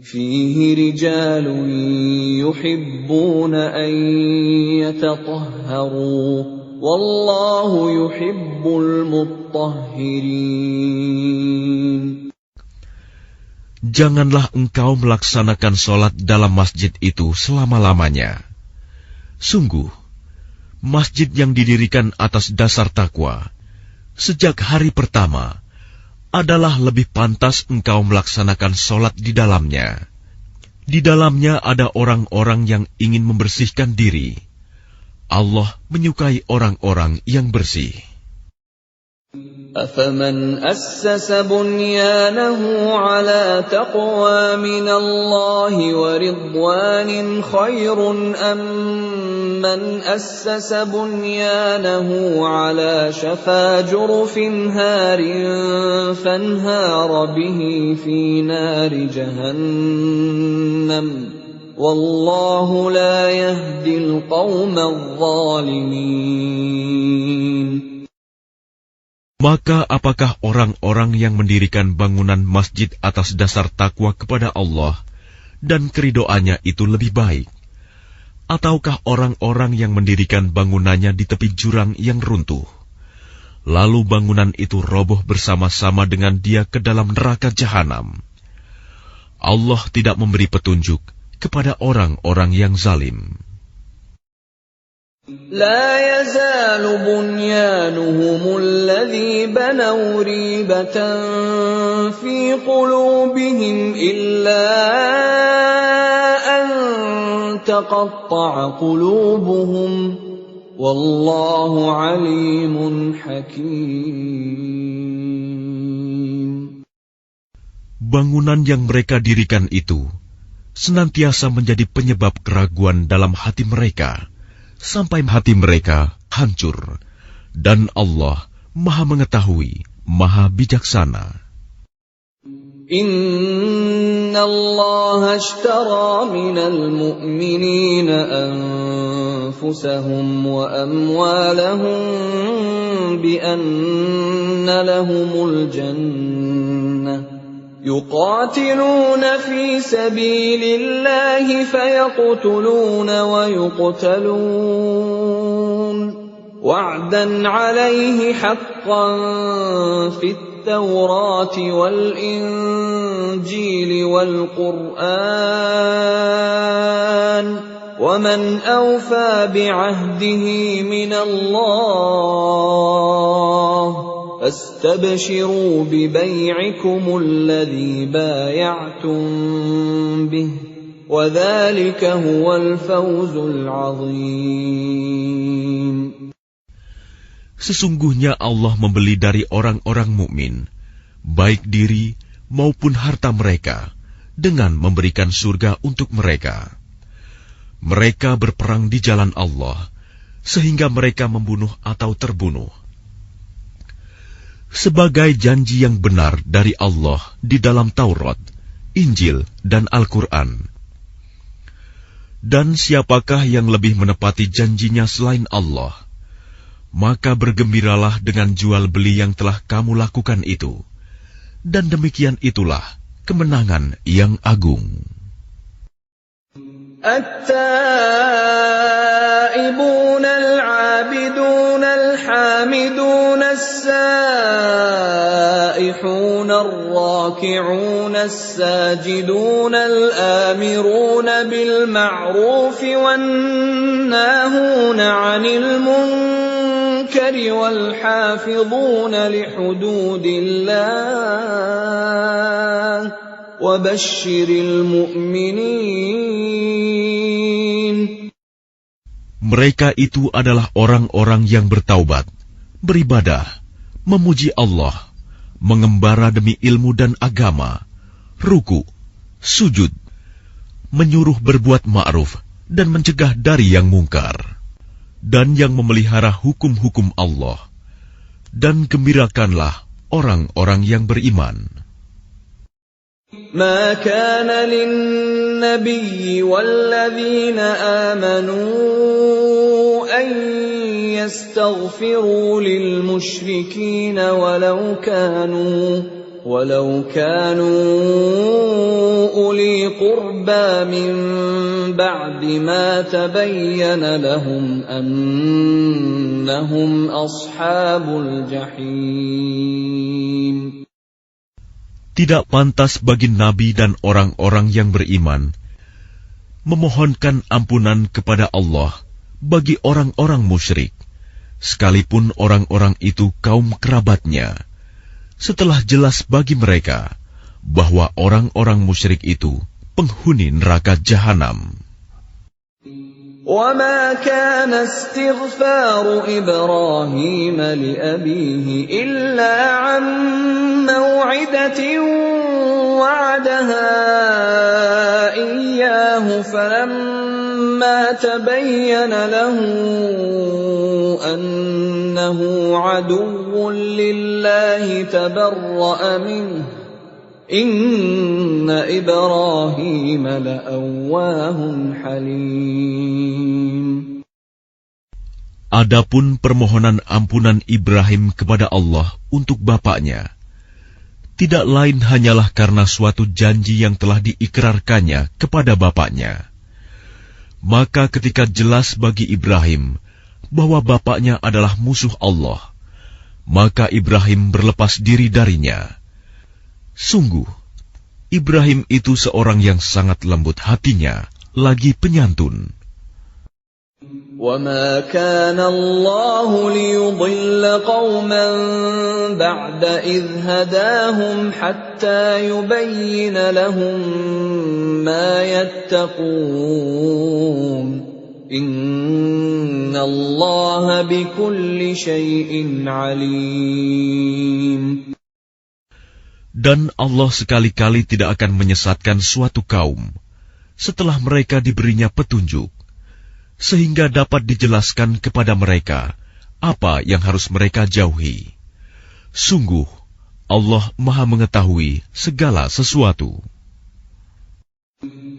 فيه رجال يحبون أن يتطهروا والله يحب المطهرين. Janganlah engkau melaksanakan sholat dalam masjid itu selama-lamanya. Sungguh, masjid yang didirikan atas dasar takwa, sejak hari pertama, adalah lebih pantas engkau melaksanakan sholat di dalamnya. Di dalamnya ada orang-orang yang ingin membersihkan diri. Allah menyukai orang-orang yang bersih. أَفَمَنْ أَسَّسَ بُنْيَانَهُ عَلَى تَقْوَى مِنَ اللَّهِ وَرِضْوَانٍ خَيْرٌ أَمْ مَنْ أَسَّسَ بُنْيَانَهُ عَلَى شَفَا جُرُفٍ هَارٍ فَانْهَارَ بِهِ فِي نَارِ جَهَنَّمَ وَاللَّهُ لَا يَهْدِي الْقَوْمَ الظَّالِمِينَ. Maka apakah orang-orang yang mendirikan bangunan masjid atas dasar takwa kepada Allah dan keridoannya itu lebih baik? Ataukah orang-orang yang mendirikan bangunannya di tepi jurang yang runtuh, lalu bangunan itu roboh bersama-sama dengan dia ke dalam neraka jahanam? Allah tidak memberi petunjuk kepada orang-orang yang zalim. لا يزال بنيانهم الذي بنوا ريبة في قلوبهم إلا أن تقطع قلوبهم والله عليم حكيم. Bangunan yang mereka dirikan itu senantiasa menjadi penyebab keraguan dalam hati mereka, sampai hati mereka hancur, dan Allah Maha Mengetahui, Maha Bijaksana. Inna Allah ashtara minal mu'minina anfusahum wa amwalahum bi anna lahumul jannah. يقاتلون في سبيل الله فيقتلون ويقتلون وعدا عليه حقا في التوراة والإنجيل والقرآن ومن أوفى بعهده من الله فاستبشروا ببيعكم الذي بايعتم به وذلك هو الفوز العظيم. Sesungguhnya Allah membeli dari orang-orang mukmin, baik diri maupun harta mereka, dengan memberikan surga untuk mereka. Mereka berperang di jalan Allah, sehingga mereka membunuh atau terbunuh. Sebagai janji yang benar dari Allah di dalam Taurat, Injil, dan Al-Quran. Dan siapakah yang lebih menepati janjinya selain Allah? Maka bergembiralah dengan jual beli yang telah kamu lakukan itu. Dan demikian itulah kemenangan yang agung. التائبون العابدون الحامدون السائحون الراكعون الساجدون الآمرون بالمعروف والناهون عن المنكر والحافظون لحدود الله وبشر المؤمنين. Mereka itu adalah orang-orang yang bertaubat, beribadah, memuji Allah, mengembara demi ilmu dan agama, ruku, sujud, menyuruh berbuat ma'ruf dan mencegah dari yang mungkar, dan yang memelihara hukum-hukum Allah. Dan gembirakanlah orang-orang yang beriman. ما كان للنبي والذين آمنوا أن يستغفروا للمشركين ولو كانوا أولي قربى من بعد ما تبين لهم أنهم أصحاب الجحيم. Tidak pantas bagi Nabi dan orang-orang yang beriman memohonkan ampunan kepada Allah bagi orang-orang musyrik, sekalipun orang-orang itu kaum kerabatnya, setelah jelas bagi mereka bahwa orang-orang musyrik itu penghuni neraka jahanam. وَمَا كَانَ اسْتِغْفَارُ إِبْرَاهِيمَ لِأَبِيهِ إِلَّا عَن مَّوْعِدَةٍ وَعَدَهَا إِيَّاهُ فَلَمَّا تَبَيَّنَ لَهُ أَنَّهُ عَدُوٌّ لِّلَّهِ تَبَرَّأَ مِنْهُ Inna Ibrahim la'awwahun halim. Adapun permohonan ampunan Ibrahim kepada Allah untuk bapaknya, tidak lain hanyalah karena suatu janji yang telah diikrarkannya kepada bapaknya. Maka ketika jelas bagi Ibrahim bahwa bapaknya adalah musuh Allah, maka Ibrahim berlepas diri darinya. Sungguh, Ibrahim itu seorang yang sangat lembut hatinya, lagi penyantun. وَمَا كَانَ اللَّهُ لِيُضِلَّ قَوْمًا بَعْدَ إِذْ هَدَاهُمْ حَتَّى يُبَيِّنَ لَهُم مَّا يَتَّقُونَ إِنَّ اللَّهَ بِكُلِّ شَيْءٍ عَلِيمٌ. Dan Allah sekali-kali tidak akan menyesatkan suatu kaum setelah mereka diberinya petunjuk, sehingga dapat dijelaskan kepada mereka apa yang harus mereka jauhi. Sungguh, Allah Maha Mengetahui segala sesuatu.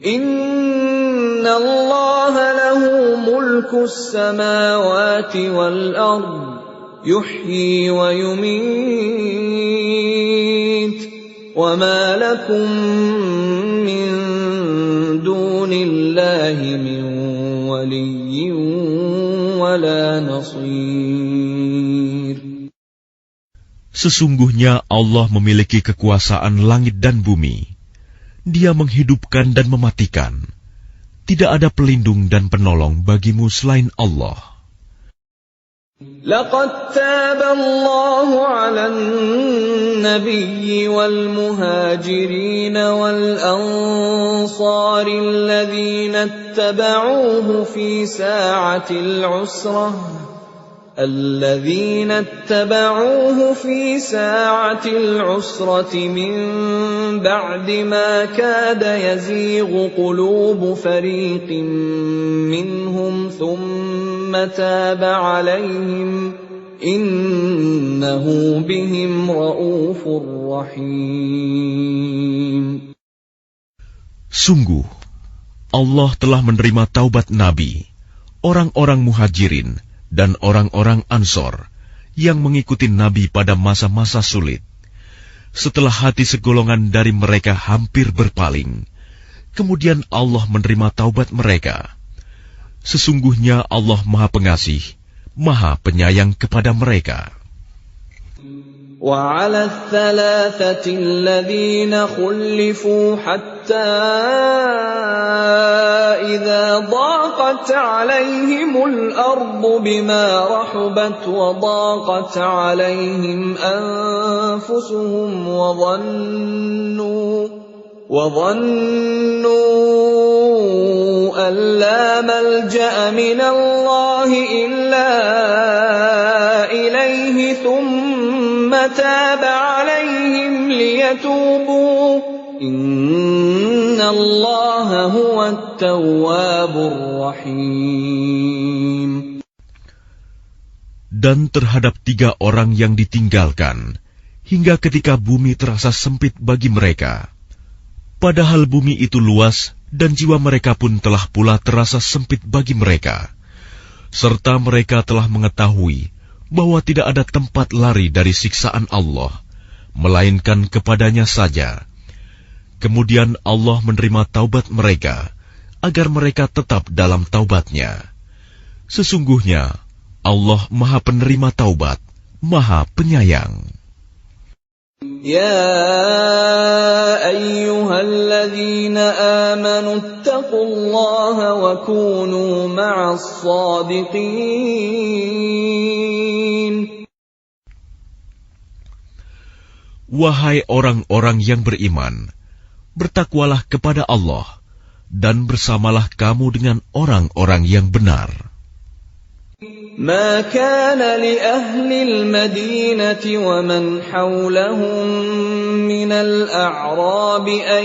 Inna Allah lahu mulkus samawati wal ard, yuhyi wa yumit, wa ma lakum min dunillahi min waliyyin wala nasir. Sesungguhnya Allah memiliki kekuasaan langit dan bumi. Dia menghidupkan dan mematikan. Tidak ada pelindung dan penolong bagimu selain Allah. Laqad taba Allahu 'alan nabiyyi wal muhajirin wal ansari alladhina ittaba'uuhu fi sa'atil 'usrah min ba'di ma kada yazighu qulubu fariqin minhum thumma taba 'alayhim innahu bihim ra'ufur rahim. Sungguh, Allah telah menerima taubat Nabi, orang-orang muhajirin, dan orang-orang Ansor yang mengikuti Nabi pada masa-masa sulit. Setelah hati segolongan dari mereka hampir berpaling, kemudian Allah menerima taubat mereka. Sesungguhnya Allah Maha Pengasih, Maha Penyayang kepada mereka. وَعَلَى الثَّلَاثَةِ الَّذِينَ خُلِّفُوا حَتَّى إِذَا ضَاقَتْ عَلَيْهِمُ الْأَرْضُ بِمَا رَحُبَتْ وَضَاقَتْ عَلَيْهِمْ أَنفُسُهُمْ وَظَنُّوا أَن لَّا مَلْجَأَ مِنَ اللَّهِ إِلَّا إِلَيْهِ ثُمَّ تَابَ عَلَيْهِمْ لِيَتُوبُوا إِنَّ اللَّهَ هُوَ التَّوَّابُ الرَّحِيمُ. Dan terhadap 3 orang yang ditinggalkan, hingga ketika bumi terasa sempit bagi mereka. Padahal bumi itu luas, dan jiwa mereka pun telah pula terasa sempit bagi mereka. Serta mereka telah mengetahui bahwa tidak ada tempat lari dari siksaan Allah, melainkan kepadanya saja. Kemudian Allah menerima taubat mereka, agar mereka tetap dalam taubatnya. Sesungguhnya Allah Maha Penerima Taubat, Maha Penyayang. Ya ayyuhalladzina amanu ittaqullaha wa kunu ma'as shadiqin. Wahai orang-orang yang beriman, bertakwalah kepada Allah dan bersamalah kamu dengan orang-orang yang benar. ما كان لأهل المدينة ومن حولهم من الأعراب أن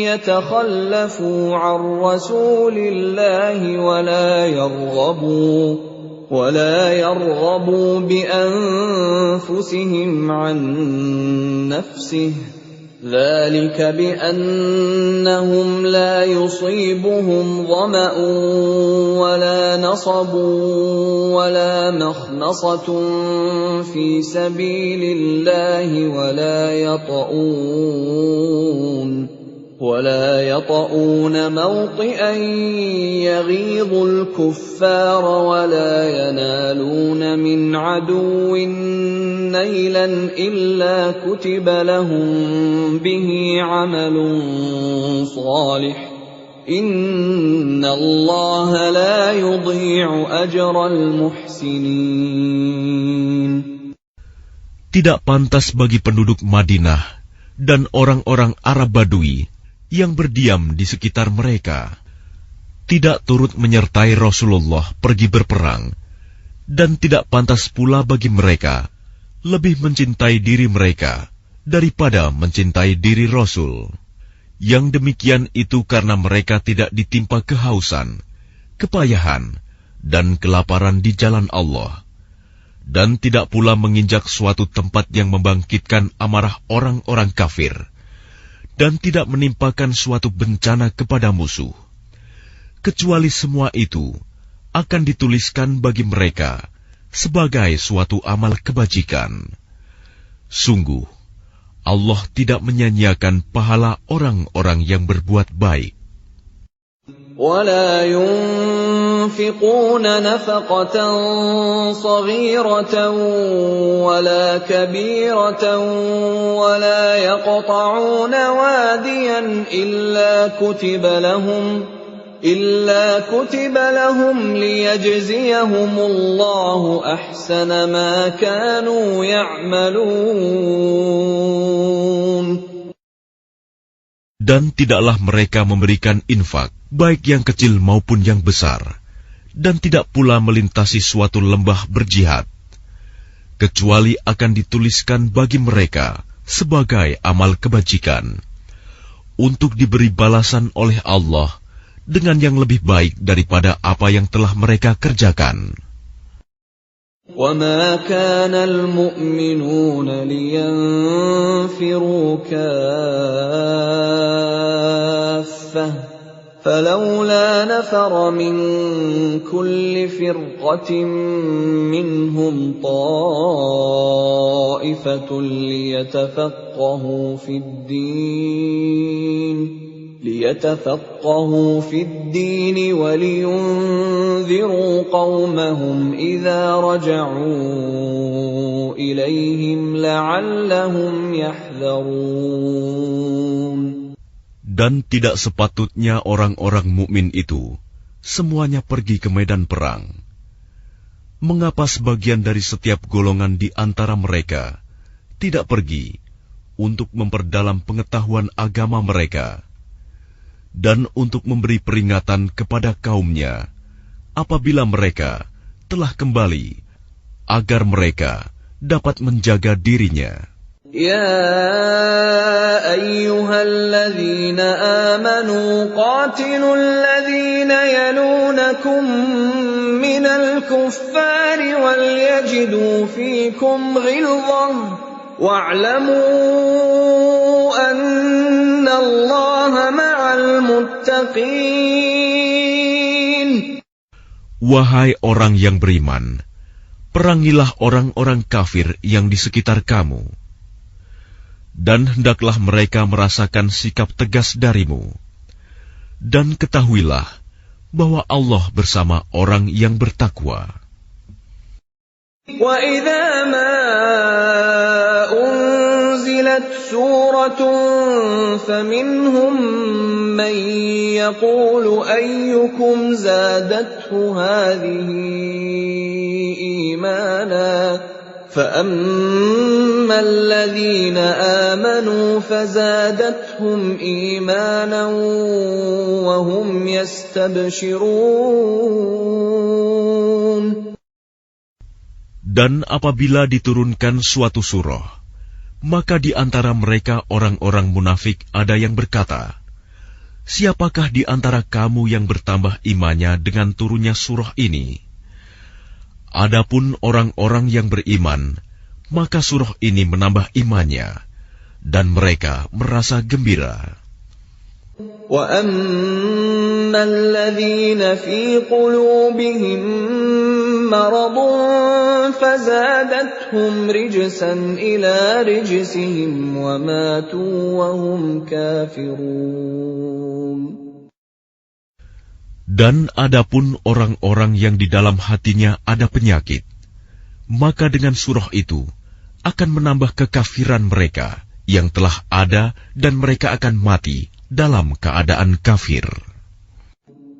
يتخلفوا عن رسول الله ولا يرغبوا بأنفسهم عن نفسه ذلك بأنهم لا يصيبهم ظمأ ولا نصب ولا مخمصة في سبيل الله ولا يطؤون موطئا يغيظ الكفار ولا ينالون من عدو نيلا إلا كتب لهم به عمل صالح إن الله لا يضيع أجر المحسنين. Tidak pantas bagi penduduk Madinah dan orang-orang Arab Badui yang berdiam di sekitar mereka, tidak turut menyertai Rasulullah pergi berperang, dan tidak pantas pula bagi mereka lebih mencintai diri mereka daripada mencintai diri Rasul. Yang demikian itu karena mereka tidak ditimpa kehausan, kepayahan, dan kelaparan di jalan Allah, dan tidak pula menginjak suatu tempat yang membangkitkan amarah orang-orang kafir, dan tidak menimpakan suatu bencana kepada musuh, kecuali semua itu akan dituliskan bagi mereka sebagai suatu amal kebajikan. Sungguh, Allah tidak menyanyiakan pahala orang-orang yang berbuat baik. ولا ينفقون نفقة صغيرة ولا كبيرة ولا يقطعون واديا إلا كتب لهم ليجزيهم الله أحسن ما كانوا يعملون. Dan tidaklah mereka memberikan infak, baik yang kecil maupun yang besar, dan tidak pula melintasi suatu lembah berjihad, kecuali akan dituliskan bagi mereka sebagai amal kebajikan, untuk diberi balasan oleh Allah dengan yang lebih baik daripada apa yang telah mereka kerjakan. وَمَا كَانَ الْمُؤْمِنُونَ لِيَنْفِرُوا كَافَّةً فَلَوْلَا نَفَرَ مِنْ كُلِّ فِرْقَةٍ مِّنْهُمْ طَائِفَةٌ ليتفقهوا في الدين ولينذروا قومهم إذا رجعوا إليهم لعلهم يحذرون. Dan tidak sepatutnya orang-orang mukmin itu semuanya pergi ke medan perang. Mengapa sebagian dari setiap golongan di antara mereka tidak pergi untuk memperdalam pengetahuan agama mereka, dan untuk memberi peringatan kepada kaumnya apabila mereka telah kembali, agar mereka dapat menjaga dirinya. Ya ayyuhalladzina amanu qatilul ladzina yalunakum minal kuffari wal yajidu fikum ghilzah wa'lamu anna Allaha ma'al muttaqin. Wahai orang yang beriman, perangilah orang-orang kafir yang di sekitar kamu, dan hendaklah mereka merasakan sikap tegas darimu. Dan ketahuilah bahwa Allah bersama orang yang bertakwa. Wa idza ma unzilat suratun faminhum man yaqulu ayyukum zadathu hadhihi imana فَأَمَّا الَّذِينَ آمَنُوا فَزَادَتْهُمْ إِيمَانًا وَهُمْ يَسْتَبْشِرُونَ. Dan apabila diturunkan suatu surah, maka di antara mereka orang-orang munafik ada yang berkata, siapakah di antara kamu yang bertambah imannya dengan turunnya surah ini? Adapun orang-orang yang beriman, maka surah ini menambah imannya, dan mereka merasa gembira. وَأَمَّا الَّذِينَ فِي قُلُوبِهِم مرض فزادتهم رجسا إلى رجسهم وماتوا وهم كافرون. Dan adapun orang-orang yang di dalam hatinya ada penyakit, maka dengan surah itu akan menambah kekafiran mereka yang telah ada dan mereka akan mati dalam keadaan kafir.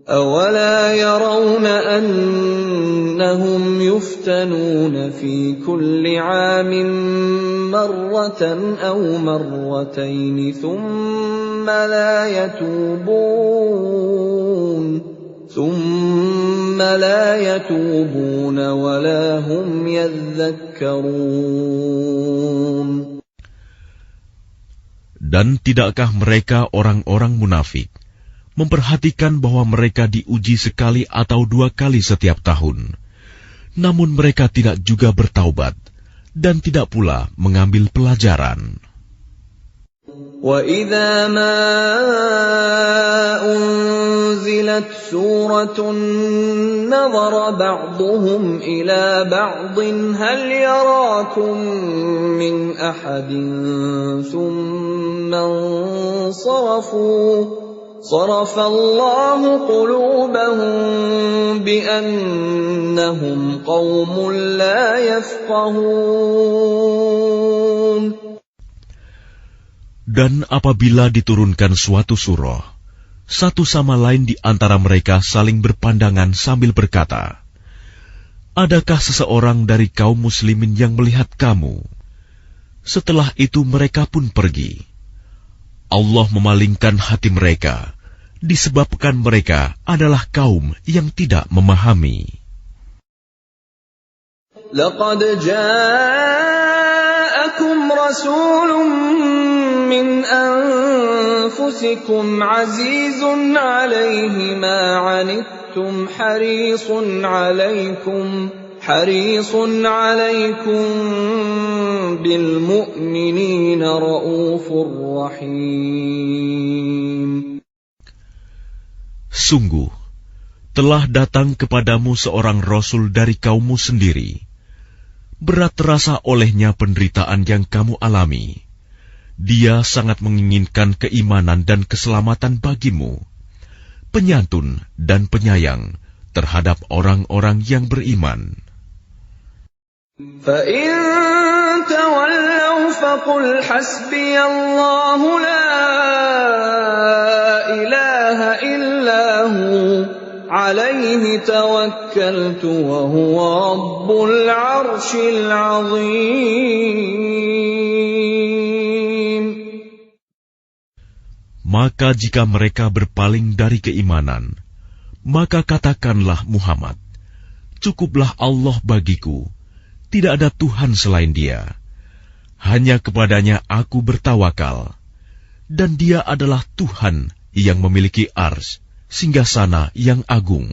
أَوَلَا يَرَوْنَ أَنَّهُمْ يُفْتَنُونَ فِي كُلِّ عَامٍ مَرَّةً أَوْ مَرَّتَيْنِ ثُمَّ لَا يَتُوبُونَ وَلَا هُمْ يَذَّكَّرُونَ. Dan tidakkah mereka orang-orang munafik memperhatikan bahwa mereka diuji sekali atau 2 kali setiap tahun, namun mereka tidak juga bertaubat dan tidak pula mengambil pelajaran. وَإِذَا مَا أُنْزِلَتْ سُورَةٌ نَظَرَ بَعْضُهُمْ إِلَى بَعْضٍ هَلْ يَرَاكُمْ مِنْ أَحَدٍ ثُمَّ انصَرَفُوا صَرَفَ اللَّهُ قُلُوبَهُم بِأَنَّهُمْ قَوْمٌ لَّا يَفْقَهُونَ. Dan apabila diturunkan suatu surah, satu sama lain di antara mereka saling berpandangan sambil berkata, "Adakah seseorang dari kaum muslimin yang melihat kamu?" Setelah itu mereka pun pergi. Allah memalingkan hati mereka, disebabkan mereka adalah kaum yang tidak memahami. لَقَدْ جَاءَكُمْ رَسُولٌ مِّنْ أَنفُسِكُمْ عَزِيزٌ عَلَيْهِ مَا عَنِتُّمْ حَرِيصٌ عَلَيْكُمْ بِالْمُؤْمِنِينَ رَءُوفٌ رَحِيمٌ. Sungguh, telah datang kepadamu seorang Rasul dari kaummu sendiri. Berat terasa olehnya penderitaan yang kamu alami. Dia sangat menginginkan keimanan dan keselamatan bagimu, penyantun dan penyayang terhadap orang-orang yang beriman. فَإِن تَوَلَّوْا فَقُلْ حَسْبِيَ اللَّهُ لَا إِلَٰهَ إِلَّا هُوَ عَلَيْهِ تَوَكَّلْتُ وَهُوَ رَبُّ الْعَرْشِ الْعَظِيمِ. Maka jika mereka berpaling dari keimanan, maka katakanlah Muhammad, "Cukuplah Allah bagiku, tidak ada Tuhan selain Dia. Hanya kepadanya aku bertawakal, dan Dia adalah Tuhan yang memiliki arsy, singgasana yang agung."